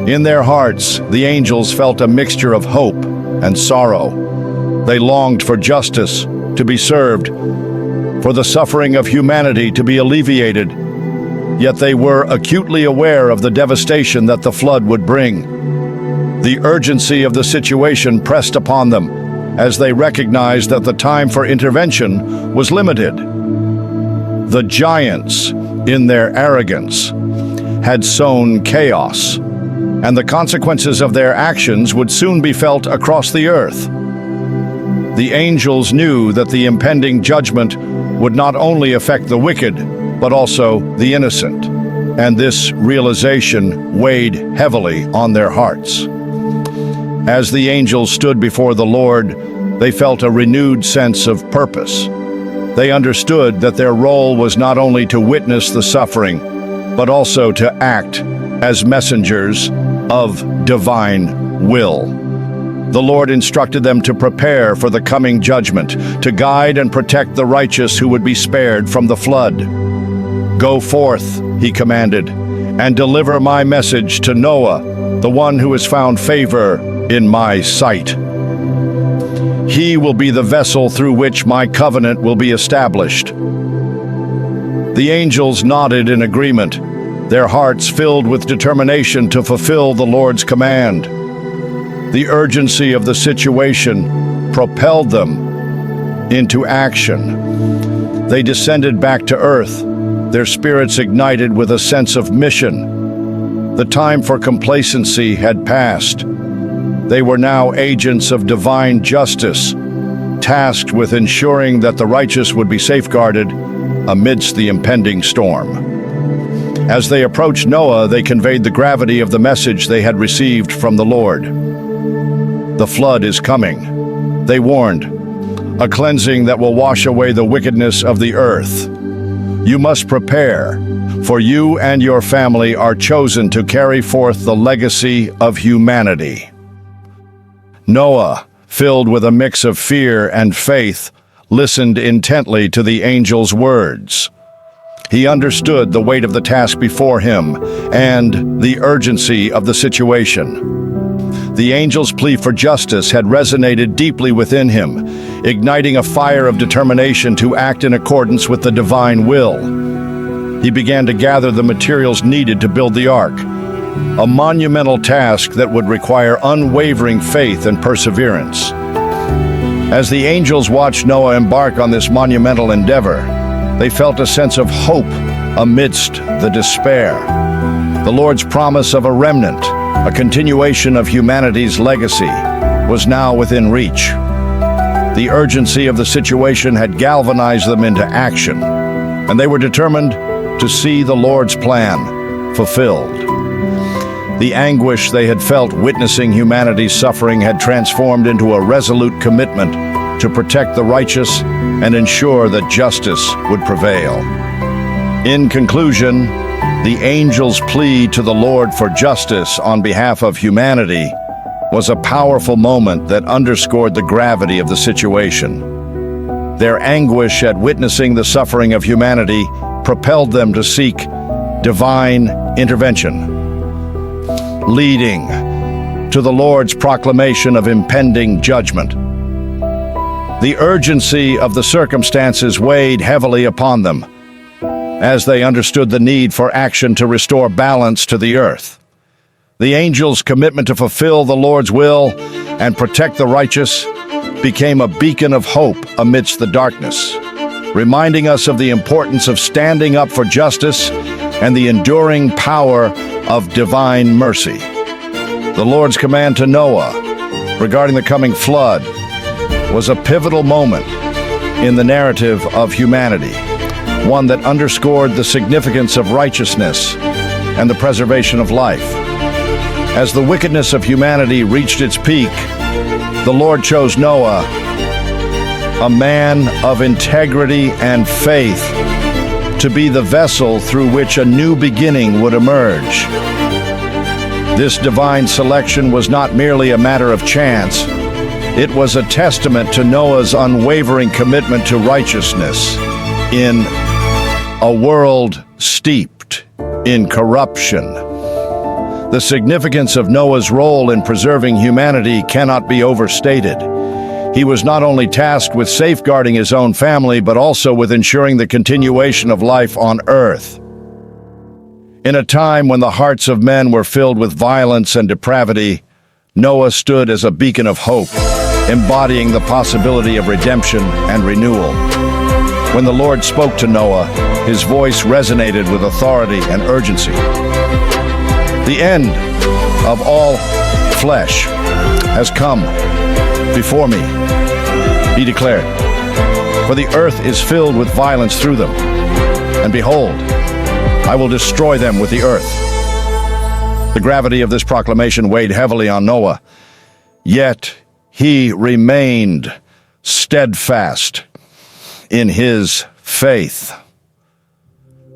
In their hearts, the angels felt a mixture of hope and sorrow. They longed for justice to be served, for the suffering of humanity to be alleviated, yet they were acutely aware of the devastation that the flood would bring. The urgency of the situation pressed upon them as they recognized that the time for intervention was limited. The giants, in their arrogance, had sown chaos, and the consequences of their actions would soon be felt across the earth. The angels knew that the impending judgment would not only affect the wicked, but also the innocent, and this realization weighed heavily on their hearts. As the angels stood before the Lord, they felt a renewed sense of purpose. They understood that their role was not only to witness the suffering, but also to act as messengers of divine will. The Lord instructed them to prepare for the coming judgment, to guide and protect the righteous who would be spared from the flood. "Go forth," he commanded, "and deliver my message to Noah, the one who has found favor in my sight. He will be the vessel through which my covenant will be established." The angels nodded in agreement, their hearts filled with determination to fulfill the Lord's command. The urgency of the situation propelled them into action. They descended back to earth, their spirits ignited with a sense of mission. The time for complacency had passed. They were now agents of divine justice, tasked with ensuring that the righteous would be safeguarded amidst the impending storm. As they approached Noah, they conveyed the gravity of the message they had received from the Lord. "The flood is coming," they warned, "a cleansing that will wash away the wickedness of the earth. You must prepare, for you and your family are chosen to carry forth the legacy of humanity." Noah, filled with a mix of fear and faith, listened intently to the angel's words. He understood the weight of the task before him and the urgency of the situation. The angel's plea for justice had resonated deeply within him, igniting a fire of determination to act in accordance with the divine will. He began to gather the materials needed to build the ark, a monumental task that would require unwavering faith and perseverance. As the angels watched Noah embark on this monumental endeavor, they felt a sense of hope amidst the despair. The Lord's promise of a remnant, a continuation of humanity's legacy, was now within reach. The urgency of the situation had galvanized them into action, and they were determined to see the Lord's plan fulfilled. The anguish they had felt witnessing humanity's suffering had transformed into a resolute commitment to protect the righteous and ensure that justice would prevail. In conclusion, the angel's plea to the Lord for justice on behalf of humanity was a powerful moment that underscored the gravity of the situation. Their anguish at witnessing the suffering of humanity propelled them to seek divine intervention, leading to the Lord's proclamation of impending judgment. The urgency of the circumstances weighed heavily upon them, as they understood the need for action to restore balance to the earth. The angel's commitment to fulfill the Lord's will and protect the righteous became a beacon of hope amidst the darkness, reminding us of the importance of standing up for justice and the enduring power of divine mercy. The Lord's command to Noah regarding the coming flood was a pivotal moment in the narrative of humanity, one that underscored the significance of righteousness and the preservation of life. As the wickedness of humanity reached its peak, the Lord chose Noah, a man of integrity and faith, to be the vessel through which a new beginning would emerge. This divine selection was not merely a matter of chance. It was a testament to Noah's unwavering commitment to righteousness in a world steeped in corruption. The significance of Noah's role in preserving humanity cannot be overstated. He was not only tasked with safeguarding his own family, but also with ensuring the continuation of life on earth. In a time when the hearts of men were filled with violence and depravity, Noah stood as a beacon of hope, embodying the possibility of redemption and renewal. When the Lord spoke to Noah, his voice resonated with authority and urgency. The end of all flesh has come before me, he declared. For the earth is filled with violence through them, and behold, I will destroy them with the earth. The gravity of this proclamation weighed heavily on Noah, yet he remained steadfast in his faith.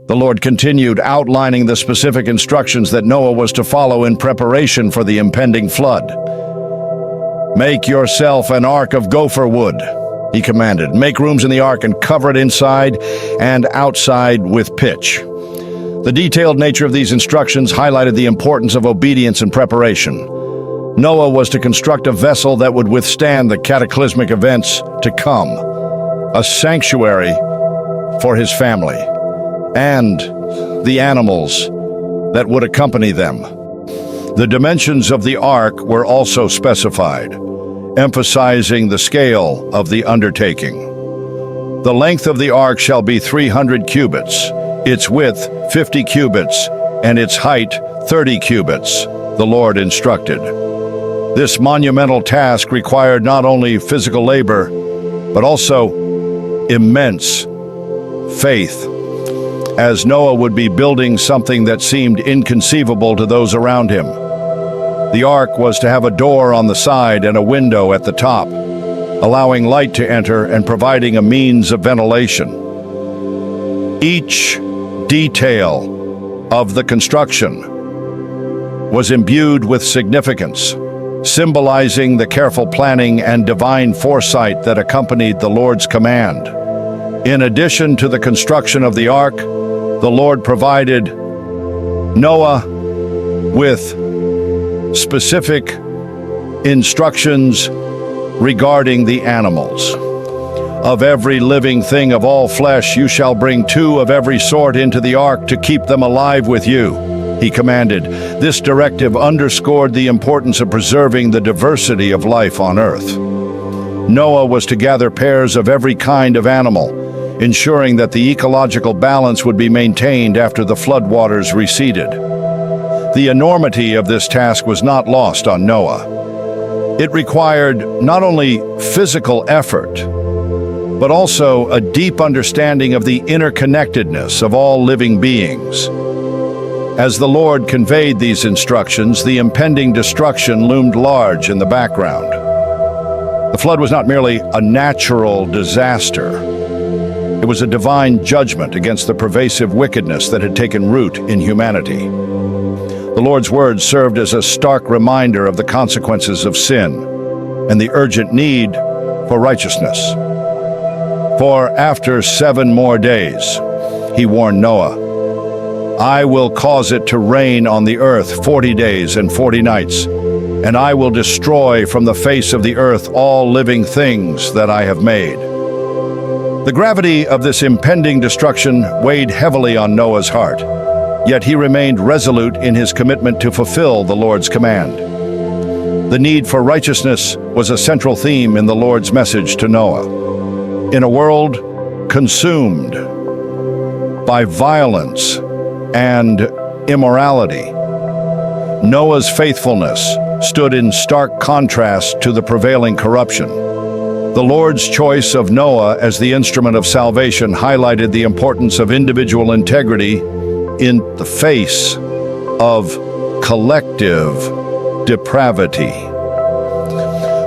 The Lord continued outlining the specific instructions that Noah was to follow in preparation for the impending flood. Make yourself an ark of gopher wood, he commanded. Make rooms in the ark and cover it inside and outside with pitch. The detailed nature of these instructions highlighted the importance of obedience and preparation. Noah was to construct a vessel that would withstand the cataclysmic events to come, a sanctuary for his family and the animals that would accompany them. The dimensions of the ark were also specified, emphasizing the scale of the undertaking. The length of the ark shall be 300 cubits, its width 50 cubits, and its height 30 cubits, the Lord instructed. This monumental task required not only physical labor, but also immense faith, as Noah would be building something that seemed inconceivable to those around him. The ark was to have a door on the side and a window at the top, allowing light to enter and providing a means of ventilation. Each detail of the construction was imbued with significance, symbolizing the careful planning and divine foresight that accompanied the Lord's command. In addition to the construction of the ark, the Lord provided Noah with specific instructions regarding the animals. Of every living thing of all flesh you shall bring 2 of every sort into the ark to keep them alive with you, he commanded. This directive underscored the importance of preserving the diversity of life on earth. Noah was to gather pairs of every kind of animal, ensuring that the ecological balance would be maintained after the floodwaters receded. The enormity of this task was not lost on Noah. It required not only physical effort, but also a deep understanding of the interconnectedness of all living beings. As the Lord conveyed these instructions, the impending destruction loomed large in the background. The flood was not merely a natural disaster. It was a divine judgment against the pervasive wickedness that had taken root in humanity. The Lord's words served as a stark reminder of the consequences of sin and the urgent need for righteousness. For after 7 more days, he warned Noah, I will cause it to rain on the earth 40 days and 40 nights, and I will destroy from the face of the earth all living things that I have made. The gravity of this impending destruction weighed heavily on Noah's heart, yet he remained resolute in his commitment to fulfill the Lord's command. The need for righteousness was a central theme in the Lord's message to Noah. In a world consumed by violence and immorality, Noah's faithfulness stood in stark contrast to the prevailing corruption. The Lord's choice of Noah as the instrument of salvation highlighted the importance of individual integrity in the face of collective depravity.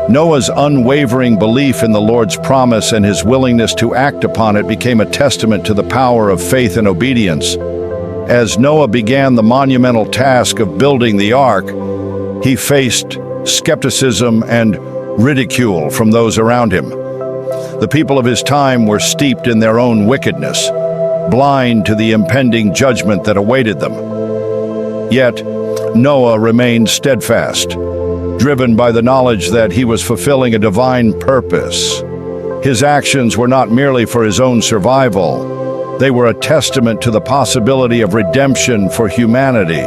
Noah's unwavering belief in the Lord's promise and his willingness to act upon it became a testament to the power of faith and obedience. As Noah began the monumental task of building the ark, he faced skepticism and ridicule from those around him. The people of his time were steeped in their own wickedness, blind to the impending judgment that awaited them. Yet, Noah remained steadfast, driven by the knowledge that he was fulfilling a divine purpose. His actions were not merely for his own survival, they were a testament to the possibility of redemption for humanity.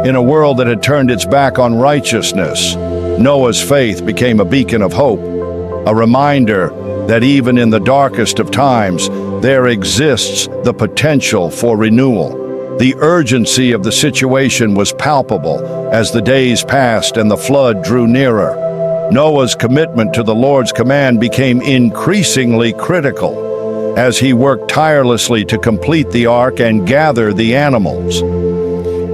In a world that had turned its back on righteousness, Noah's faith became a beacon of hope, a reminder that even in the darkest of times, there exists the potential for renewal. The urgency of the situation was palpable as the days passed and the flood drew nearer. Noah's commitment to the Lord's command became increasingly critical as he worked tirelessly to complete the ark and gather the animals.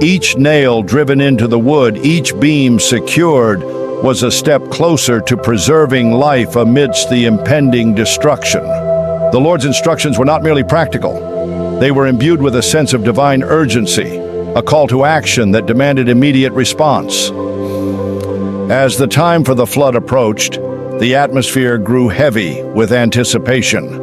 Each nail driven into the wood, each beam secured, was a step closer to preserving life amidst the impending destruction. The Lord's instructions were not merely practical. They were imbued with a sense of divine urgency, a call to action that demanded immediate response. As the time for the flood approached, the atmosphere grew heavy with anticipation.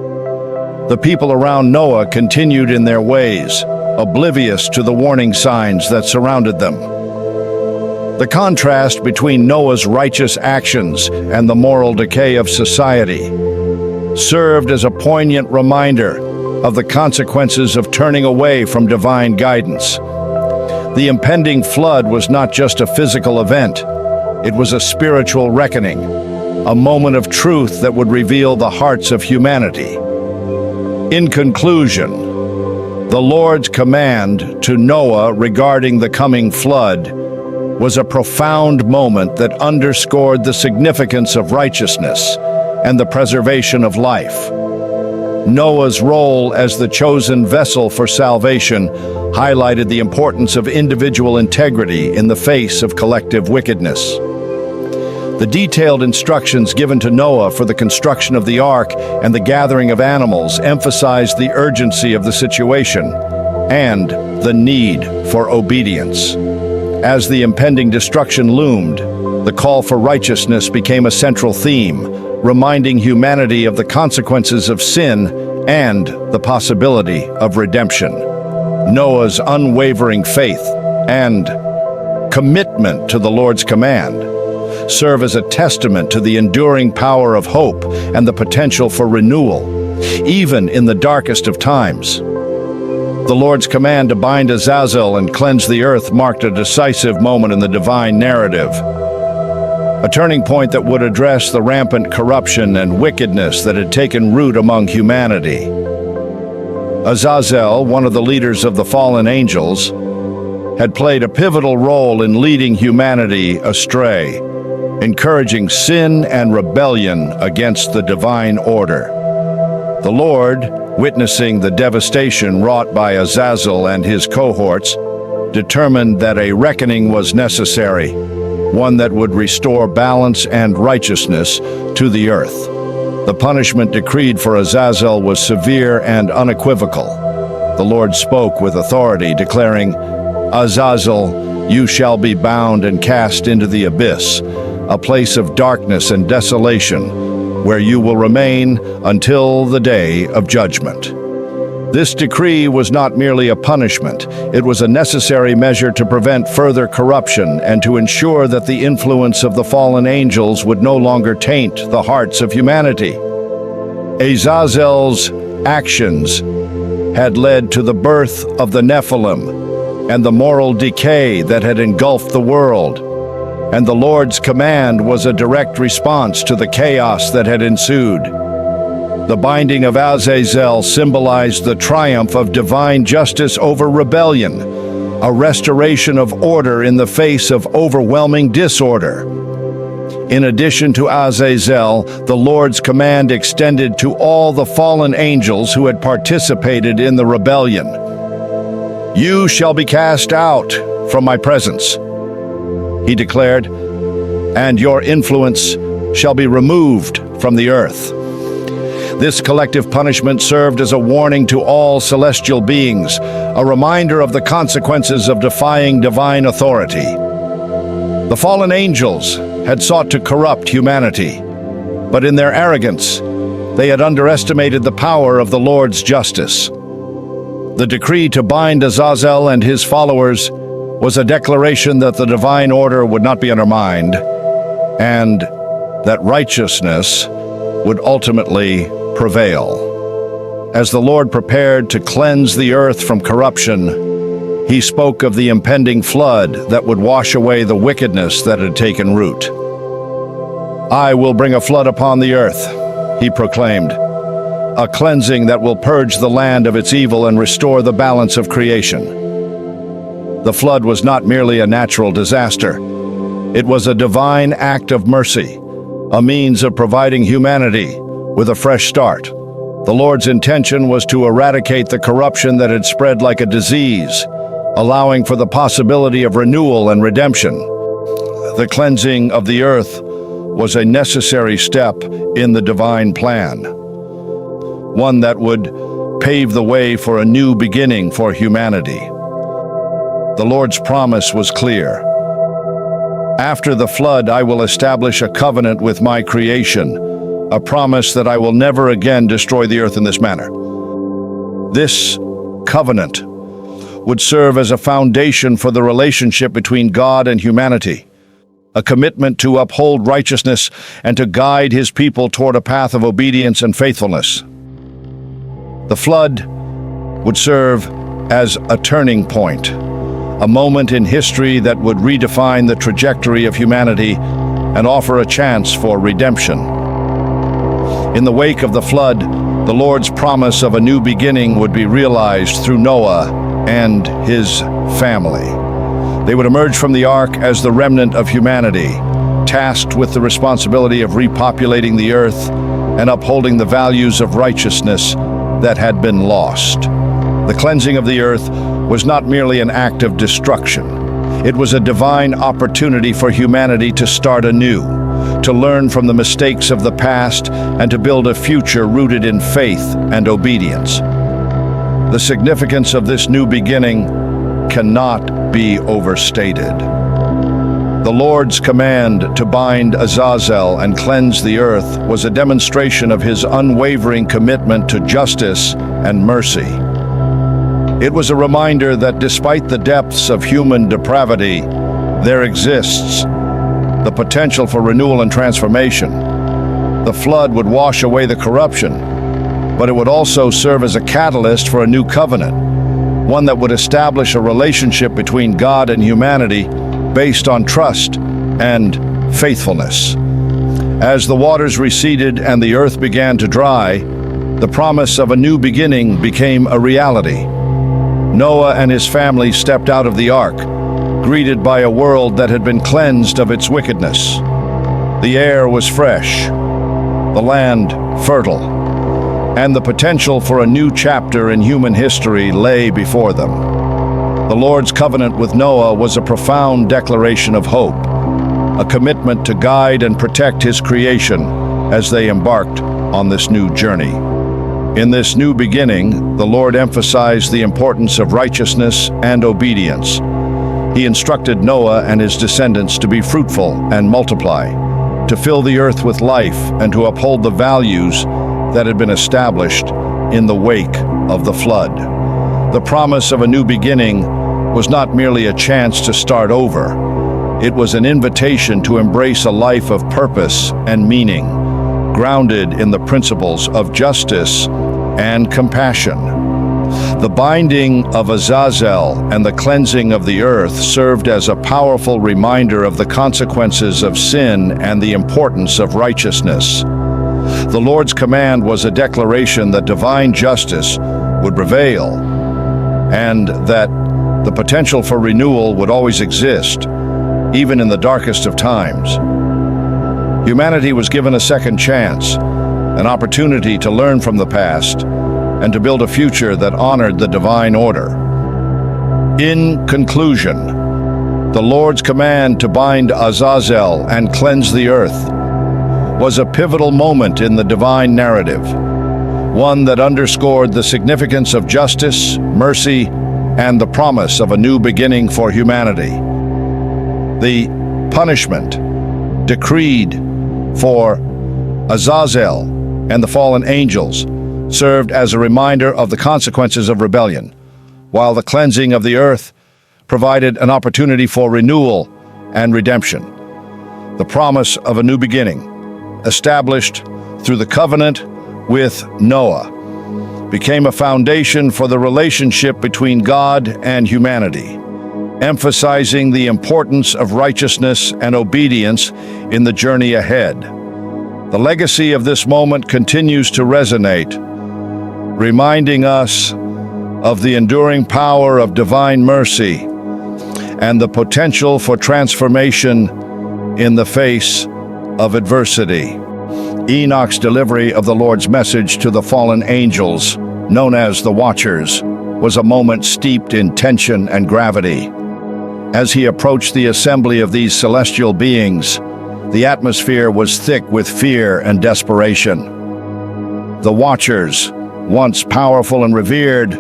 The people around Noah continued in their ways, oblivious to the warning signs that surrounded them. The contrast between Noah's righteous actions and the moral decay of society served as a poignant reminder of the consequences of turning away from divine guidance. The impending flood was not just a physical event, it was a spiritual reckoning, a moment of truth that would reveal the hearts of humanity. In conclusion, the Lord's command to Noah regarding the coming flood was a profound moment that underscored the significance of righteousness and the preservation of life. Noah's role as the chosen vessel for salvation highlighted the importance of individual integrity in the face of collective wickedness. The detailed instructions given to Noah for the construction of the ark and the gathering of animals emphasized the urgency of the situation and the need for obedience. As the impending destruction loomed, the call for righteousness became a central theme, reminding humanity of the consequences of sin and the possibility of redemption. Noah's unwavering faith and commitment to the Lord's command serve as a testament to the enduring power of hope and the potential for renewal, even in the darkest of times. The Lord's command to bind Azazel and cleanse the earth marked a decisive moment in the divine narrative, a turning point that would address the rampant corruption and wickedness that had taken root among humanity. Azazel, one of the leaders of the fallen angels, had played a pivotal role in leading humanity astray, encouraging sin and rebellion against the divine order. The Lord, witnessing the devastation wrought by Azazel and his cohorts, determined that a reckoning was necessary, one that would restore balance and righteousness to the earth. The punishment decreed for Azazel was severe and unequivocal. The Lord spoke with authority, declaring, "Azazel, you shall be bound and cast into the abyss, a place of darkness and desolation, where you will remain until the day of judgment." This decree was not merely a punishment, it was a necessary measure to prevent further corruption and to ensure that the influence of the fallen angels would no longer taint the hearts of humanity. Azazel's actions had led to the birth of the Nephilim and the moral decay that had engulfed the world, and the Lord's command was a direct response to the chaos that had ensued. The binding of Azazel symbolized the triumph of divine justice over rebellion, a restoration of order in the face of overwhelming disorder. In addition to Azazel, the Lord's command extended to all the fallen angels who had participated in the rebellion. "You shall be cast out from my presence," he declared, "and your influence shall be removed from the earth." This collective punishment served as a warning to all celestial beings, a reminder of the consequences of defying divine authority. The fallen angels had sought to corrupt humanity, but in their arrogance, they had underestimated the power of the Lord's justice. The decree to bind Azazel and his followers was a declaration that the divine order would not be undermined, and that righteousness would ultimately prevail. As the Lord prepared to cleanse the earth from corruption, he spoke of the impending flood that would wash away the wickedness that had taken root. "I will bring a flood upon the earth," he proclaimed, "a cleansing that will purge the land of its evil and restore the balance of creation." The flood was not merely a natural disaster. It was a divine act of mercy, a means of providing humanity with a fresh start. The Lord's intention was to eradicate the corruption that had spread like a disease, allowing for the possibility of renewal and redemption. The cleansing of the earth was a necessary step in the divine plan, one that would pave the way for a new beginning for humanity. The Lord's promise was clear. "After the flood, I will establish a covenant with my creation, a promise that I will never again destroy the earth in this manner." This covenant would serve as a foundation for the relationship between God and humanity, a commitment to uphold righteousness and to guide his people toward a path of obedience and faithfulness. The flood would serve as a turning point, a moment in history that would redefine the trajectory of humanity and offer a chance for redemption. In the wake of the flood, the Lord's promise of a new beginning would be realized through Noah and his family. They would emerge from the ark as the remnant of humanity, tasked with the responsibility of repopulating the earth and upholding the values of righteousness that had been lost. The cleansing of the earth was not merely an act of destruction. It was a divine opportunity for humanity to start anew, to learn from the mistakes of the past, and to build a future rooted in faith and obedience. The significance of this new beginning cannot be overstated. The Lord's command to bind Azazel and cleanse the earth was a demonstration of his unwavering commitment to justice and mercy. It was a reminder that despite the depths of human depravity, there exists the potential for renewal and transformation. The flood would wash away the corruption, but it would also serve as a catalyst for a new covenant, one that would establish a relationship between God and humanity based on trust and faithfulness. As the waters receded and the earth began to dry, the promise of a new beginning became a reality. Noah and his family stepped out of the ark, greeted by a world that had been cleansed of its wickedness. The air was fresh, the land fertile, and the potential for a new chapter in human history lay before them. The Lord's covenant with Noah was a profound declaration of hope, a commitment to guide and protect his creation as they embarked on this new journey. In this new beginning, the Lord emphasized the importance of righteousness and obedience. He instructed Noah and his descendants to be fruitful and multiply, to fill the earth with life, and to uphold the values that had been established in the wake of the flood. The promise of a new beginning was not merely a chance to start over. It was an invitation to embrace a life of purpose and meaning, grounded in the principles of justice and compassion. The binding of Azazel and the cleansing of the earth served as a powerful reminder of the consequences of sin and the importance of righteousness. The Lord's command was a declaration that divine justice would prevail, and that the potential for renewal would always exist, even in the darkest of times. Humanity was given a second chance, an opportunity to learn from the past and to build a future that honored the divine order. In conclusion, the Lord's command to bind Azazel and cleanse the earth was a pivotal moment in the divine narrative, one that underscored the significance of justice, mercy, and the promise of a new beginning for humanity. The punishment decreed for Azazel and the fallen angels served as a reminder of the consequences of rebellion, while the cleansing of the earth provided an opportunity for renewal and redemption. The promise of a new beginning, established through the covenant with Noah, became a foundation for the relationship between God and humanity, emphasizing the importance of righteousness and obedience in the journey ahead. The legacy of this moment continues to resonate, reminding us of the enduring power of divine mercy and the potential for transformation in the face of adversity. Enoch's delivery of the Lord's message to the fallen angels, known as the Watchers, was a moment steeped in tension and gravity. As he approached the assembly of these celestial beings, the atmosphere was thick with fear and desperation. The Watchers, once powerful and revered,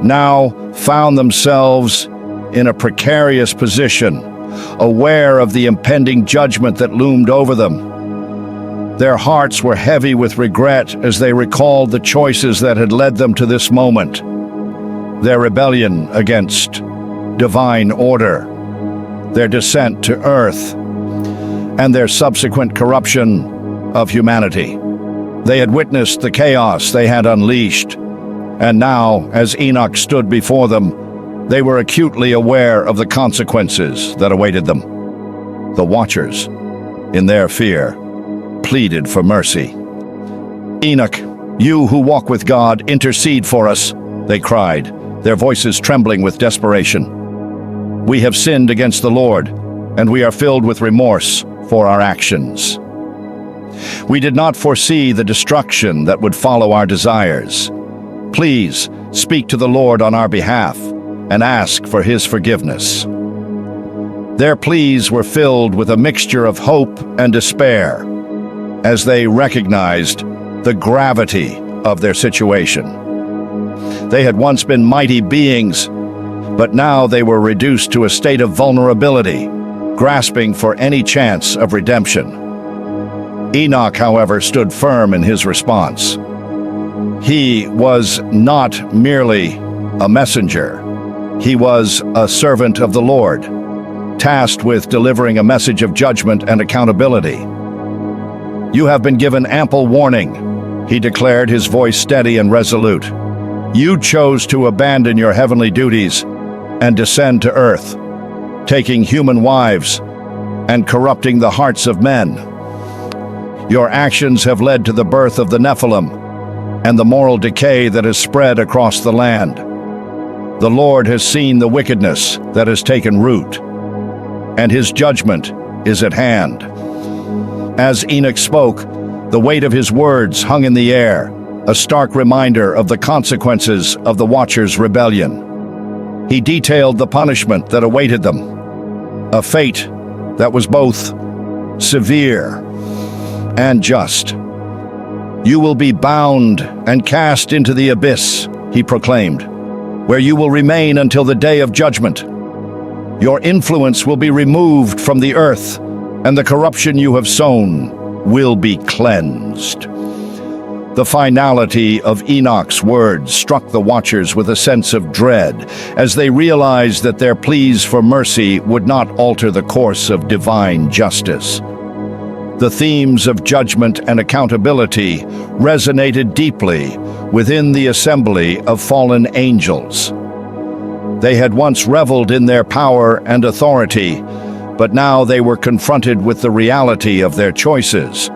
now found themselves in a precarious position, aware of the impending judgment that loomed over them. Their hearts were heavy with regret as they recalled the choices that had led them to this moment. Their rebellion against divine order, their descent to earth, and their subsequent corruption of humanity. They had witnessed the chaos they had unleashed, and now, as Enoch stood before them, they were acutely aware of the consequences that awaited them. The Watchers, in their fear, pleaded for mercy. "Enoch, you who walk with God, intercede for us," they cried, their voices trembling with desperation. "We have sinned against the Lord, and we are filled with remorse for our actions. We did not foresee the destruction that would follow our desires. Please speak to the Lord on our behalf and ask for his forgiveness." Their pleas were filled with a mixture of hope and despair as they recognized the gravity of their situation. They had once been mighty beings, but now they were reduced to a state of vulnerability, grasping for any chance of redemption. Enoch, however, stood firm in his response. He was not merely a messenger. He was a servant of the Lord, tasked with delivering a message of judgment and accountability. "You have been given ample warning," he declared, his voice steady and resolute. "You chose to abandon your heavenly duties and descend to earth, taking human wives and corrupting the hearts of men. Your actions have led to the birth of the Nephilim and the moral decay that has spread across the land. The Lord has seen the wickedness that has taken root, and his judgment is at hand." As Enoch spoke, the weight of his words hung in the air, a stark reminder of the consequences of the Watchers' rebellion. He detailed the punishment that awaited them, a fate that was both severe and just. "You will be bound and cast into the abyss," he proclaimed, "where you will remain until the day of judgment. Your influence will be removed from the earth, and the corruption you have sown will be cleansed." The finality of Enoch's words struck the Watchers with a sense of dread as they realized that their pleas for mercy would not alter the course of divine justice. The themes of judgment and accountability resonated deeply within the assembly of fallen angels. They had once reveled in their power and authority, but now they were confronted with the reality of their choices.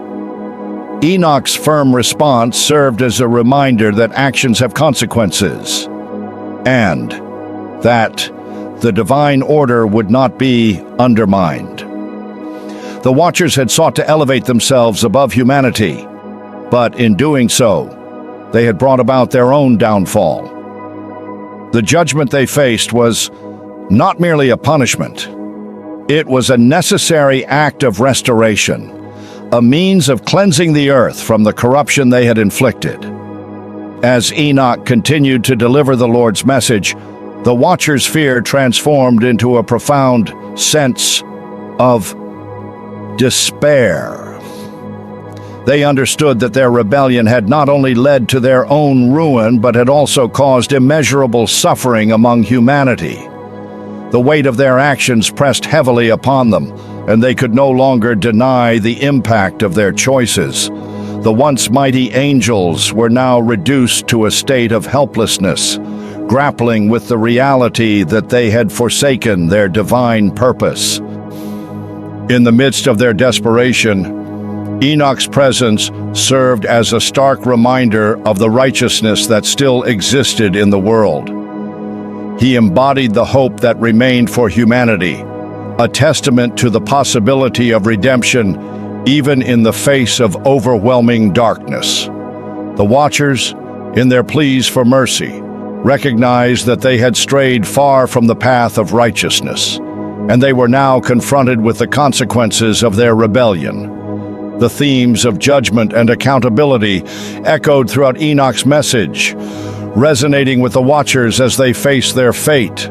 Enoch's firm response served as a reminder that actions have consequences, and that the divine order would not be undermined. The Watchers had sought to elevate themselves above humanity, but in doing so, they had brought about their own downfall. The judgment they faced was not merely a punishment. It was a necessary act of restoration, a means of cleansing the earth from the corruption they had inflicted. As Enoch continued to deliver the Lord's message, the Watchers' fear transformed into a profound sense of despair. They understood that their rebellion had not only led to their own ruin, but had also caused immeasurable suffering among humanity. The weight of their actions pressed heavily upon them, and they could no longer deny the impact of their choices. The once mighty angels were now reduced to a state of helplessness, grappling with the reality that they had forsaken their divine purpose. In the midst of their desperation, Enoch's presence served as a stark reminder of the righteousness that still existed in the world. He embodied the hope that remained for humanity, a testament to the possibility of redemption even in the face of overwhelming darkness. The Watchers, in their pleas for mercy, recognized that they had strayed far from the path of righteousness, and they were now confronted with the consequences of their rebellion. The themes of judgment and accountability echoed throughout Enoch's message, resonating with the Watchers as they faced their fate.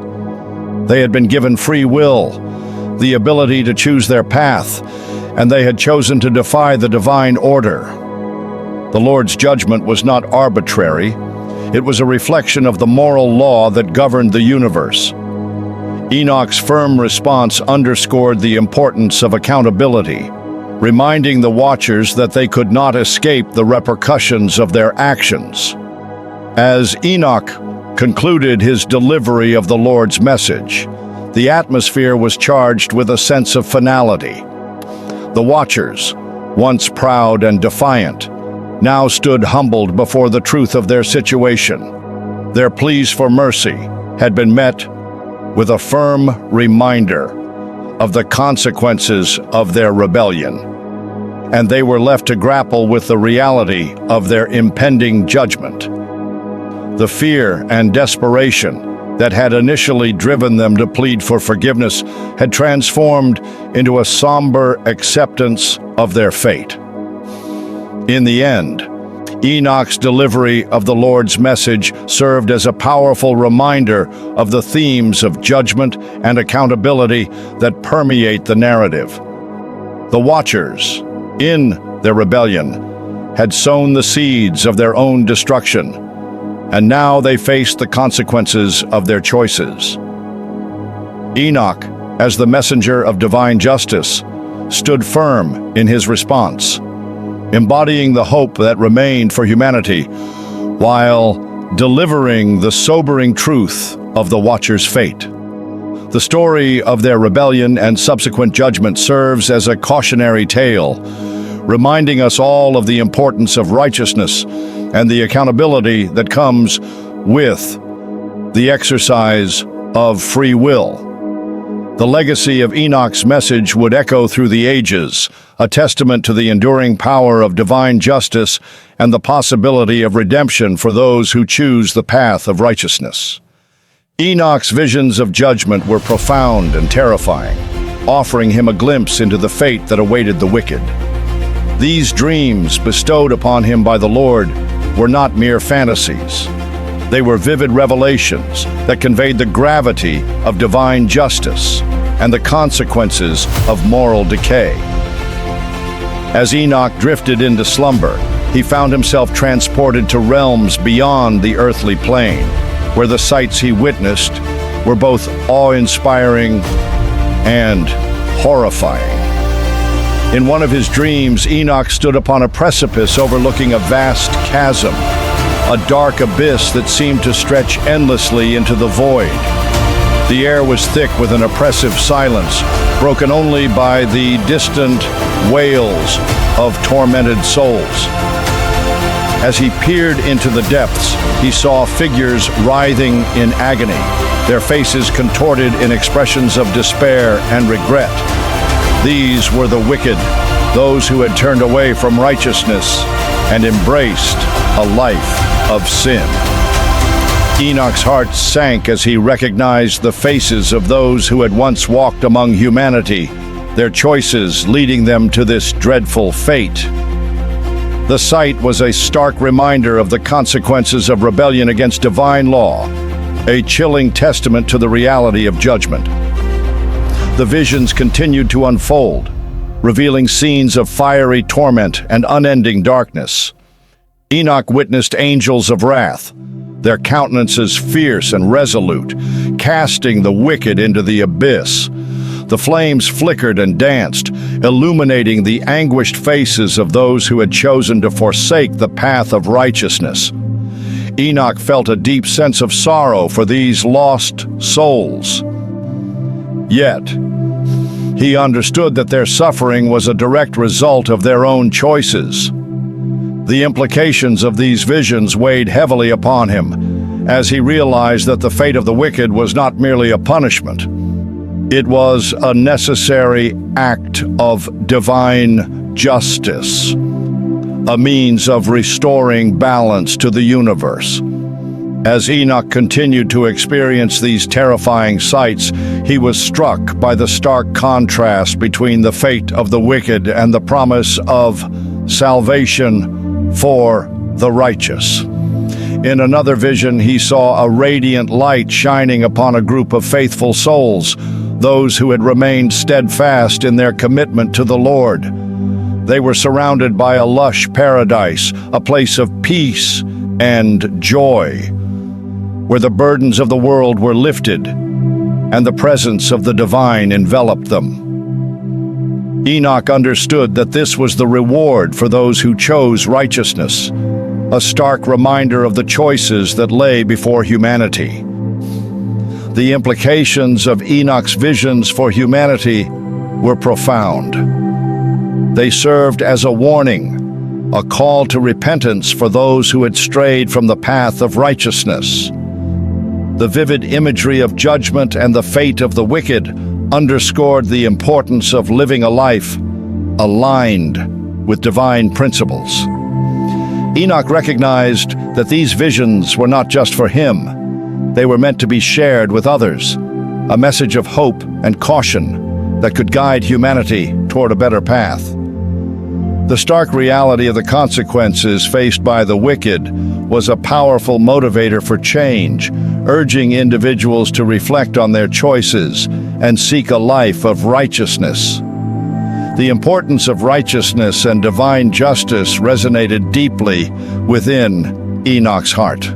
They had been given free will, the ability to choose their path, and they had chosen to defy the divine order. The Lord's judgment was not arbitrary. It was a reflection of the moral law that governed the universe. Enoch's firm response underscored the importance of accountability, reminding the Watchers that they could not escape the repercussions of their actions. As Enoch concluded his delivery of the Lord's message, the atmosphere was charged with a sense of finality. The Watchers, once proud and defiant, now stood humbled before the truth of their situation. Their pleas for mercy had been met with a firm reminder of the consequences of their rebellion, and they were left to grapple with the reality of their impending judgment. The fear and desperation that had initially driven them to plead for forgiveness had transformed into a somber acceptance of their fate. In the end, Enoch's delivery of the Lord's message served as a powerful reminder of the themes of judgment and accountability that permeate the narrative. The Watchers, in their rebellion, had sown the seeds of their own destruction, and now they faced the consequences of their choices. Enoch, as the messenger of divine justice, stood firm in his response, embodying the hope that remained for humanity, while delivering the sobering truth of the Watcher's fate. The story of their rebellion and subsequent judgment serves as a cautionary tale, reminding us all of the importance of righteousness and the accountability that comes with the exercise of free will. The legacy of Enoch's message would echo through the ages, a testament to the enduring power of divine justice and the possibility of redemption for those who choose the path of righteousness. Enoch's visions of judgment were profound and terrifying, offering him a glimpse into the fate that awaited the wicked. These dreams bestowed upon him by the Lord were not mere fantasies. They were vivid revelations that conveyed the gravity of divine justice and the consequences of moral decay. As Enoch drifted into slumber, he found himself transported to realms beyond the earthly plane, where the sights he witnessed were both awe-inspiring and horrifying. In one of his dreams, Enoch stood upon a precipice overlooking a vast chasm, a dark abyss that seemed to stretch endlessly into the void. The air was thick with an oppressive silence, broken only by the distant wails of tormented souls. As he peered into the depths, he saw figures writhing in agony, their faces contorted in expressions of despair and regret. These were the wicked, those who had turned away from righteousness and embraced a life of sin. Enoch's heart sank as he recognized the faces of those who had once walked among humanity, their choices leading them to this dreadful fate. The sight was a stark reminder of the consequences of rebellion against divine law, a chilling testament to the reality of judgment. The visions continued to unfold, revealing scenes of fiery torment and unending darkness. Enoch witnessed angels of wrath, their countenances fierce and resolute, casting the wicked into the abyss. The flames flickered and danced, illuminating the anguished faces of those who had chosen to forsake the path of righteousness. Enoch felt a deep sense of sorrow for these lost souls. Yet, he understood that their suffering was a direct result of their own choices. The implications of these visions weighed heavily upon him, as he realized that the fate of the wicked was not merely a punishment. It was a necessary act of divine justice, a means of restoring balance to the universe. As Enoch continued to experience these terrifying sights, he was struck by the stark contrast between the fate of the wicked and the promise of salvation for the righteous. In another vision, he saw a radiant light shining upon a group of faithful souls, those who had remained steadfast in their commitment to the Lord. They were surrounded by a lush paradise, a place of peace and joy, where the burdens of the world were lifted and the presence of the divine enveloped them. Enoch understood that this was the reward for those who chose righteousness, a stark reminder of the choices that lay before humanity. The implications of Enoch's visions for humanity were profound. They served as a warning, a call to repentance for those who had strayed from the path of righteousness. The vivid imagery of judgment and the fate of the wicked underscored the importance of living a life aligned with divine principles. Enoch recognized that these visions were not just for him. They were meant to be shared with others, a message of hope and caution that could guide humanity toward a better path. The stark reality of the consequences faced by the wicked was a powerful motivator for change, urging individuals to reflect on their choices and seek a life of righteousness. The importance of righteousness and divine justice resonated deeply within Enoch's heart.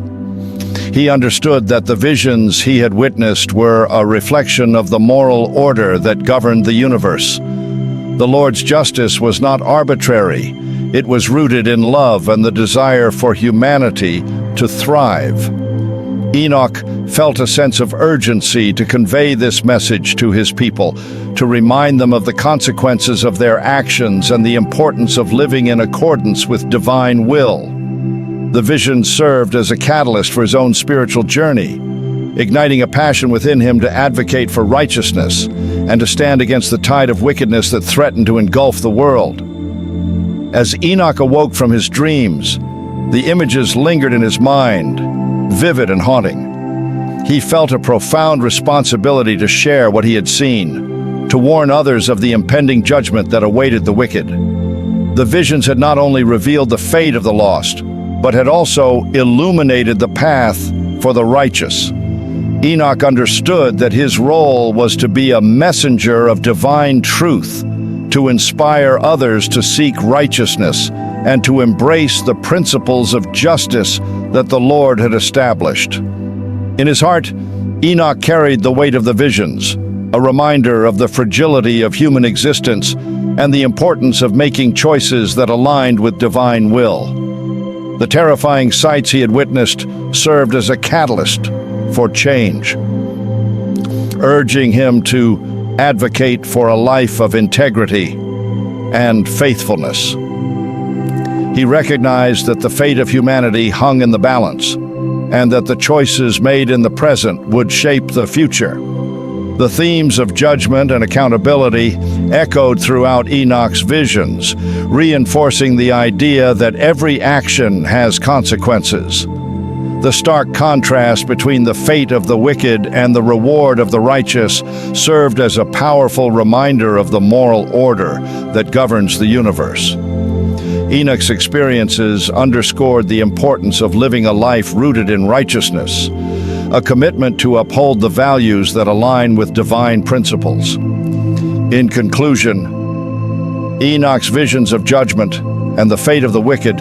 He understood that the visions he had witnessed were a reflection of the moral order that governed the universe. The Lord's justice was not arbitrary. It was rooted in love and the desire for humanity to thrive. Enoch felt a sense of urgency to convey this message to his people, to remind them of the consequences of their actions and the importance of living in accordance with divine will. The vision served as a catalyst for his own spiritual journey, igniting a passion within him to advocate for righteousness and to stand against the tide of wickedness that threatened to engulf the world. As Enoch awoke from his dreams, the images lingered in his mind, vivid and haunting. He felt a profound responsibility to share what he had seen, to warn others of the impending judgment that awaited the wicked. The visions had not only revealed the fate of the lost, but had also illuminated the path for the righteous. Enoch understood that his role was to be a messenger of divine truth, to inspire others to seek righteousness and to embrace the principles of justice that the Lord had established. In his heart, Enoch carried the weight of the visions, a reminder of the fragility of human existence and the importance of making choices that aligned with divine will. The terrifying sights he had witnessed served as a catalyst for change, urging him to advocate for a life of integrity and faithfulness. He recognized that the fate of humanity hung in the balance, and that the choices made in the present would shape the future. The themes of judgment and accountability echoed throughout Enoch's visions, reinforcing the idea that every action has consequences. The stark contrast between the fate of the wicked and the reward of the righteous served as a powerful reminder of the moral order that governs the universe. Enoch's experiences underscored the importance of living a life rooted in righteousness, a commitment to uphold the values that align with divine principles. In conclusion, Enoch's visions of judgment and the fate of the wicked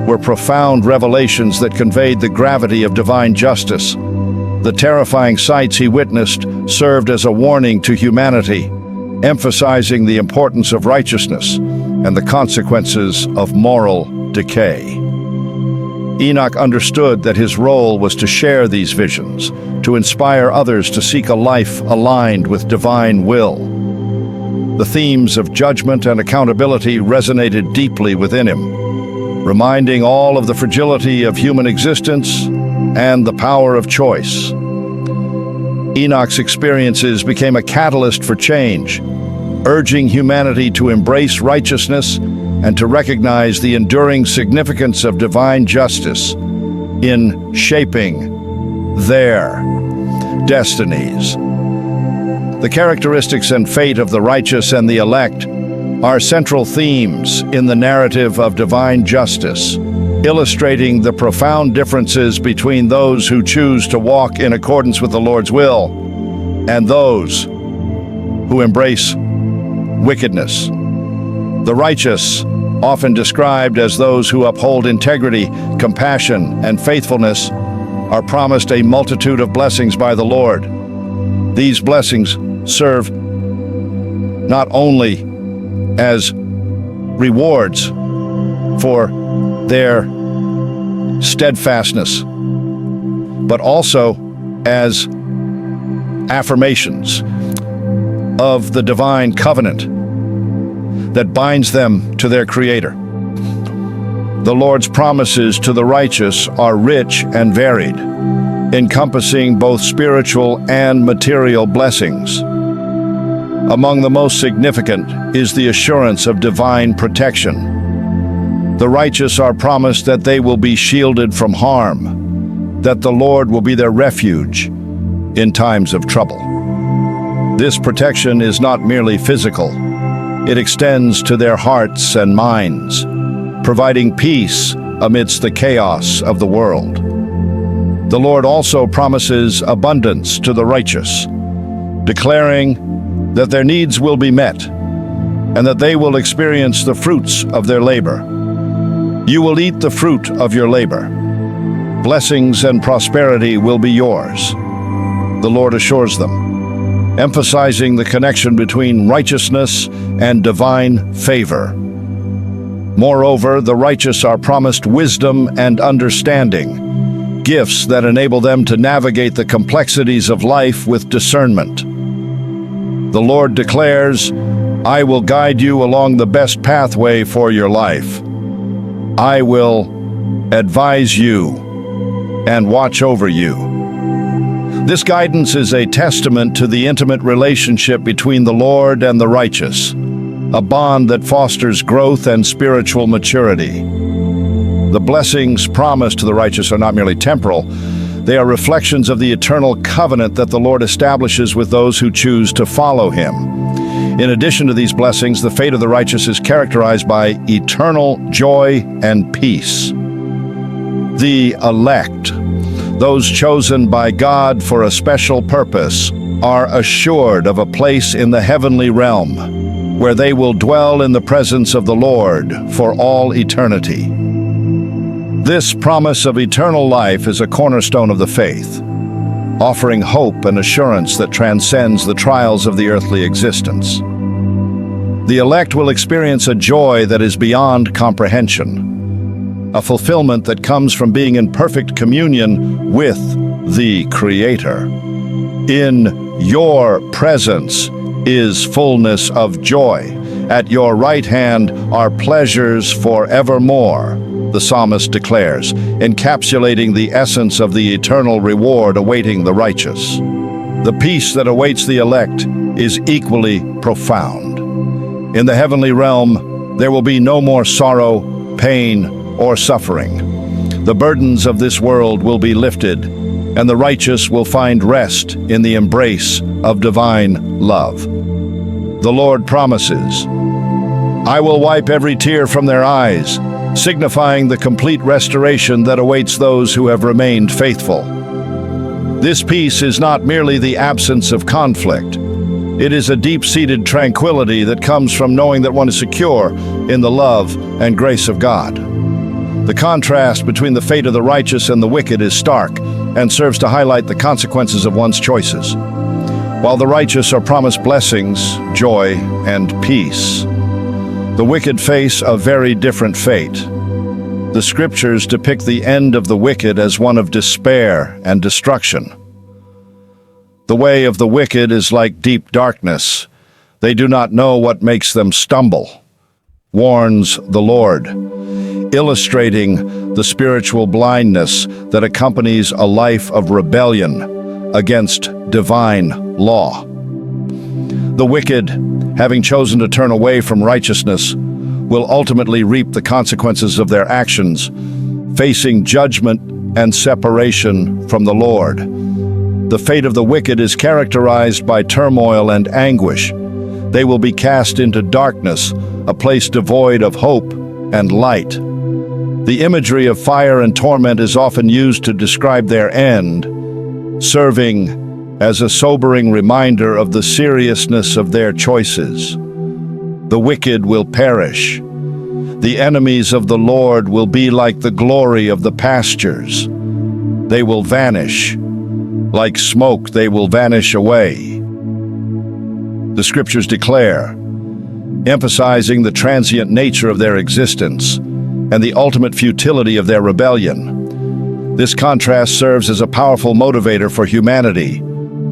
were profound revelations that conveyed the gravity of divine justice. The terrifying sights he witnessed served as a warning to humanity, emphasizing the importance of righteousness and the consequences of moral decay. Enoch understood that his role was to share these visions, to inspire others to seek a life aligned with divine will. The themes of judgment and accountability resonated deeply within him, reminding all of the fragility of human existence and the power of choice. Enoch's experiences became a catalyst for change, urging humanity to embrace righteousness and to recognize the enduring significance of divine justice in shaping their destinies. The characteristics and fate of the righteous and the elect are central themes in the narrative of divine justice, illustrating the profound differences between those who choose to walk in accordance with the Lord's will and those who embrace wickedness. The righteous, often described as those who uphold integrity, compassion, and faithfulness, are promised a multitude of blessings by the Lord. These blessings serve not only as rewards for their steadfastness, but also as affirmations of the divine covenant that binds them to their Creator. The Lord's promises to the righteous are rich and varied, encompassing both spiritual and material blessings. Among the most significant is the assurance of divine protection. The righteous are promised that they will be shielded from harm, that the Lord will be their refuge in times of trouble. This protection is not merely physical. It extends to their hearts and minds, providing peace amidst the chaos of the world. The Lord also promises abundance to the righteous, declaring that their needs will be met and that they will experience the fruits of their labor. You will eat the fruit of your labor. Blessings and prosperity will be yours, the Lord assures them, emphasizing the connection between righteousness and divine favor. Moreover, the righteous are promised wisdom and understanding, gifts that enable them to navigate the complexities of life with discernment. The Lord declares, "I will guide you along the best pathway for your life. I will advise you and watch over you." This guidance is a testament to the intimate relationship between the Lord and the righteous, a bond that fosters growth and spiritual maturity. The blessings promised to the righteous are not merely temporal, they are reflections of the eternal covenant that the Lord establishes with those who choose to follow Him. In addition to these blessings, the fate of the righteous is characterized by eternal joy and peace. The elect, those chosen by God for a special purpose, are assured of a place in the heavenly realm, where they will dwell in the presence of the Lord for all eternity. This promise of eternal life is a cornerstone of the faith, offering hope and assurance that transcends the trials of the earthly existence. The elect will experience a joy that is beyond comprehension, a fulfillment that comes from being in perfect communion with the Creator. In your presence is fullness of joy. At your right hand are pleasures forevermore, the psalmist declares, encapsulating the essence of the eternal reward awaiting the righteous. The peace that awaits the elect is equally profound. In the heavenly realm, there will be no more sorrow, pain, or suffering. The burdens of this world will be lifted, and the righteous will find rest in the embrace of divine love. The Lord promises, "I will wipe every tear from their eyes," signifying the complete restoration that awaits those who have remained faithful. This peace is not merely the absence of conflict. It is a deep-seated tranquility that comes from knowing that one is secure in the love and grace of God. The contrast between the fate of the righteous and the wicked is stark and serves to highlight the consequences of one's choices. While the righteous are promised blessings, joy, and peace, the wicked face a very different fate. The scriptures depict the end of the wicked as one of despair and destruction. The way of the wicked is like deep darkness. They do not know what makes them stumble, warns the Lord, illustrating the spiritual blindness that accompanies a life of rebellion against divine law. The wicked, having chosen to turn away from righteousness, will ultimately reap the consequences of their actions, facing judgment and separation from the Lord. The fate of the wicked is characterized by turmoil and anguish. They will be cast into darkness, a place devoid of hope and light. The imagery of fire and torment is often used to describe their end, serving as a sobering reminder of the seriousness of their choices. The wicked will perish. The enemies of the Lord will be like the glory of the pastures. They will vanish. Like smoke, they will vanish away. The scriptures declare, emphasizing the transient nature of their existence and the ultimate futility of their rebellion. This contrast serves as a powerful motivator for humanity,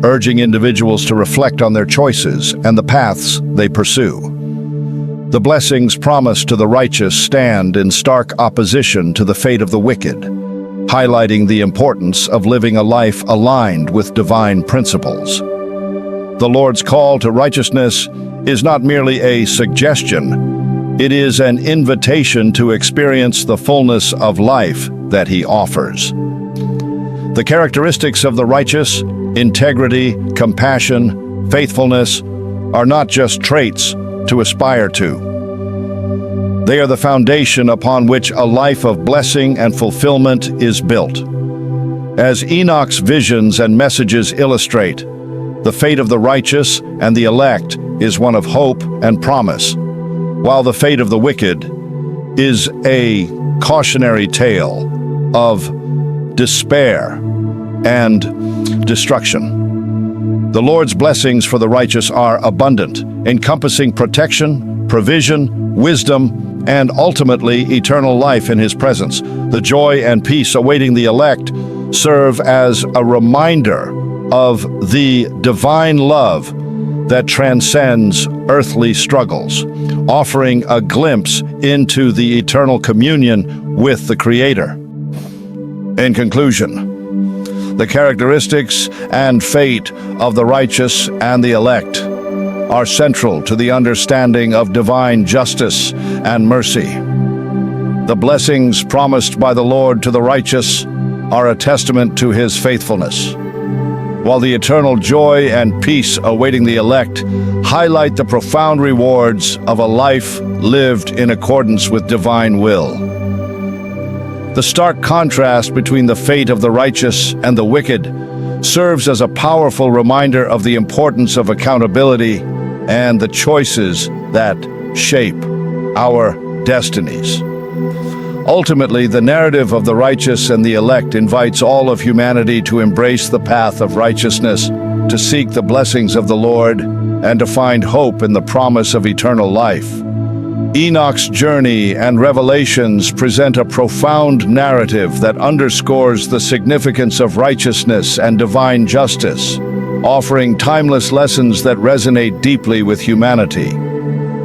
urging individuals to reflect on their choices and the paths they pursue. The blessings promised to the righteous stand in stark opposition to the fate of the wicked, highlighting the importance of living a life aligned with divine principles. The Lord's call to righteousness is not merely a suggestion, it is an invitation to experience the fullness of life that He offers. The characteristics of the righteous, integrity, compassion, faithfulness, are not just traits to aspire to. They are the foundation upon which a life of blessing and fulfillment is built. As Enoch's visions and messages illustrate, the fate of the righteous and the elect is one of hope and promise, while the fate of the wicked is a cautionary tale of despair, and destruction. The Lord's blessings for the righteous are abundant, encompassing protection, provision, wisdom, and ultimately eternal life in His presence. The joy and peace awaiting the elect serve as a reminder of the divine love that transcends earthly struggles, offering a glimpse into the eternal communion with the Creator. In conclusion, the characteristics and fate of the righteous and the elect are central to the understanding of divine justice and mercy. The blessings promised by the Lord to the righteous are a testament to His faithfulness, while the eternal joy and peace awaiting the elect highlight the profound rewards of a life lived in accordance with divine will. The stark contrast between the fate of the righteous and the wicked serves as a powerful reminder of the importance of accountability and the choices that shape our destinies. Ultimately, the narrative of the righteous and the elect invites all of humanity to embrace the path of righteousness, to seek the blessings of the Lord, and to find hope in the promise of eternal life. Enoch's journey and revelations present a profound narrative that underscores the significance of righteousness and divine justice, offering timeless lessons that resonate deeply with humanity.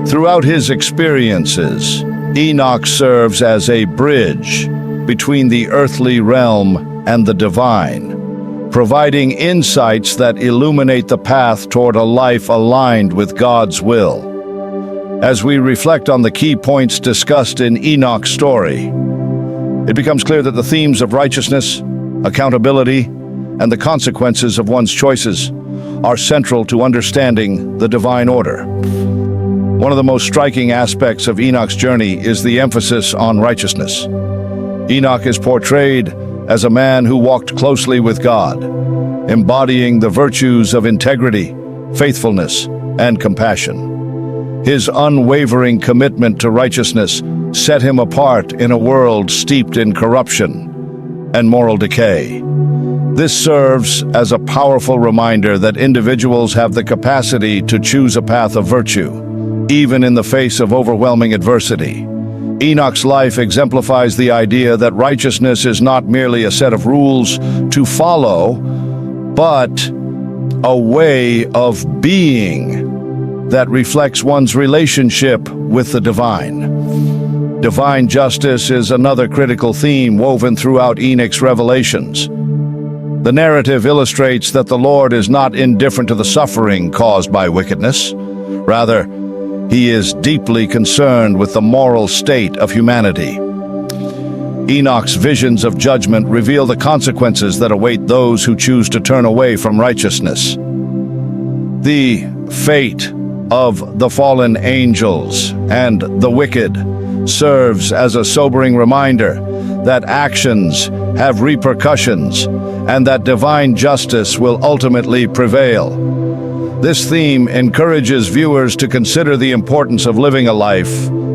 Throughout his experiences, Enoch serves as a bridge between the earthly realm and the divine, providing insights that illuminate the path toward a life aligned with God's will. As we reflect on the key points discussed in Enoch's story, it becomes clear that the themes of righteousness, accountability, and the consequences of one's choices are central to understanding the divine order. One of the most striking aspects of Enoch's journey is the emphasis on righteousness. Enoch is portrayed as a man who walked closely with God, embodying the virtues of integrity, faithfulness, and compassion. His unwavering commitment to righteousness set him apart in a world steeped in corruption and moral decay. This serves as a powerful reminder that individuals have the capacity to choose a path of virtue, even in the face of overwhelming adversity. Enoch's life exemplifies the idea that righteousness is not merely a set of rules to follow, but a way of being that reflects one's relationship with the divine. Divine justice is another critical theme woven throughout Enoch's revelations. The narrative illustrates that the Lord is not indifferent to the suffering caused by wickedness. Rather, He is deeply concerned with the moral state of humanity. Enoch's visions of judgment reveal the consequences that await those who choose to turn away from righteousness. The fate of the fallen angels and the wicked serves as a sobering reminder that actions have repercussions and that divine justice will ultimately prevail. This theme encourages viewers to consider the importance of living a life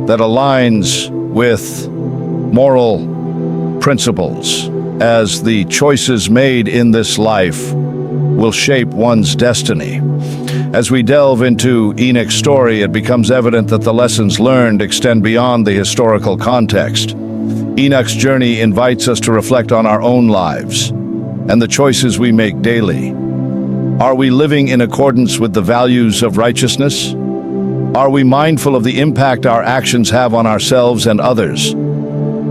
that aligns with moral principles, as the choices made in this life will shape one's destiny. As we delve into Enoch's story, it becomes evident that the lessons learned extend beyond the historical context. Enoch's journey invites us to reflect on our own lives and the choices we make daily. Are we living in accordance with the values of righteousness? Are we mindful of the impact our actions have on ourselves and others?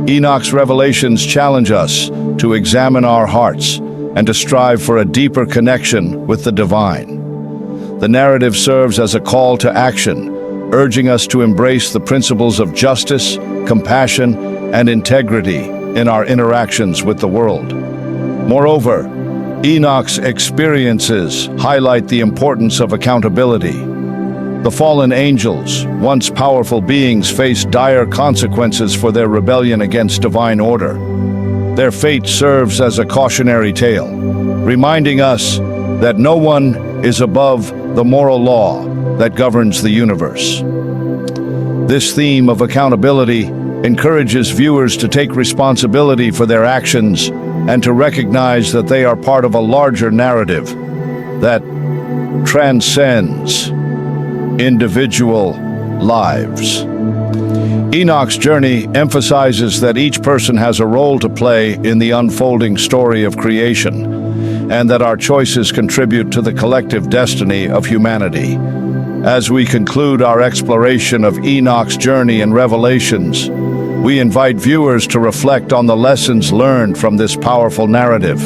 Enoch's revelations challenge us to examine our hearts and to strive for a deeper connection with the divine. The narrative serves as a call to action, urging us to embrace the principles of justice, compassion, and integrity in our interactions with the world. Moreover, Enoch's experiences highlight the importance of accountability. The fallen angels, once powerful beings, faced dire consequences for their rebellion against divine order. Their fate serves as a cautionary tale, reminding us that no one is above the moral law that governs the universe. This theme of accountability encourages viewers to take responsibility for their actions and to recognize that they are part of a larger narrative that transcends individual lives. Enoch's journey emphasizes that each person has a role to play in the unfolding story of creation, and that our choices contribute to the collective destiny of humanity. As we conclude our exploration of Enoch's journey and revelations, we invite viewers to reflect on the lessons learned from this powerful narrative.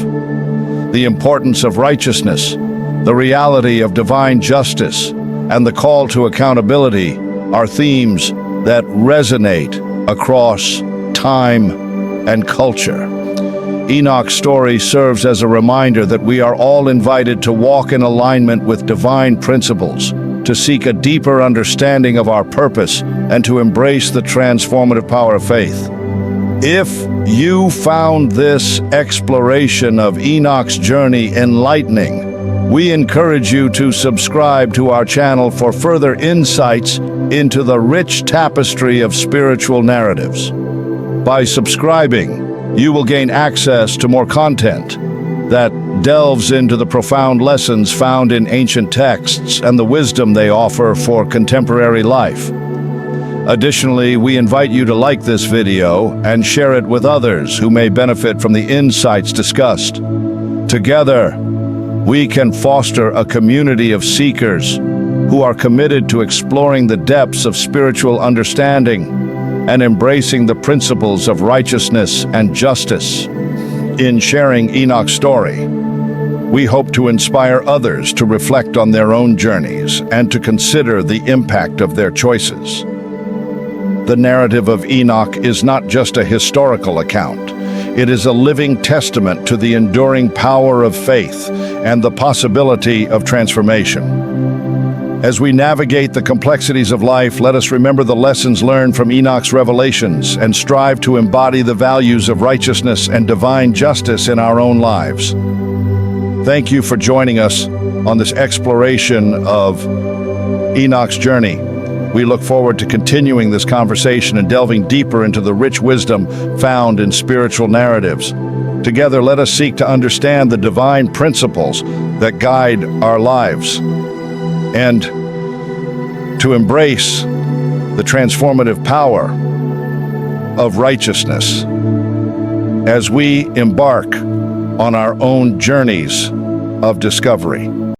The importance of righteousness, the reality of divine justice, and the call to accountability are themes that resonate across time and culture. Enoch's story serves as a reminder that we are all invited to walk in alignment with divine principles, to seek a deeper understanding of our purpose, and to embrace the transformative power of faith. If you found this exploration of Enoch's journey enlightening, we encourage you to subscribe to our channel for further insights into the rich tapestry of spiritual narratives. By subscribing, you will gain access to more content that delves into the profound lessons found in ancient texts and the wisdom they offer for contemporary life. Additionally, we invite you to like this video and share it with others who may benefit from the insights discussed. Together, we can foster a community of seekers who are committed to exploring the depths of spiritual understanding and embracing the principles of righteousness and justice. In sharing Enoch's story, we hope to inspire others to reflect on their own journeys and to consider the impact of their choices. The narrative of Enoch is not just a historical account. It is a living testament to the enduring power of faith and the possibility of transformation. As we navigate the complexities of life, let us remember the lessons learned from Enoch's revelations and strive to embody the values of righteousness and divine justice in our own lives. Thank you for joining us on this exploration of Enoch's journey. We look forward to continuing this conversation and delving deeper into the rich wisdom found in spiritual narratives. Together, let us seek to understand the divine principles that guide our lives and to embrace the transformative power of righteousness as we embark on our own journeys of discovery.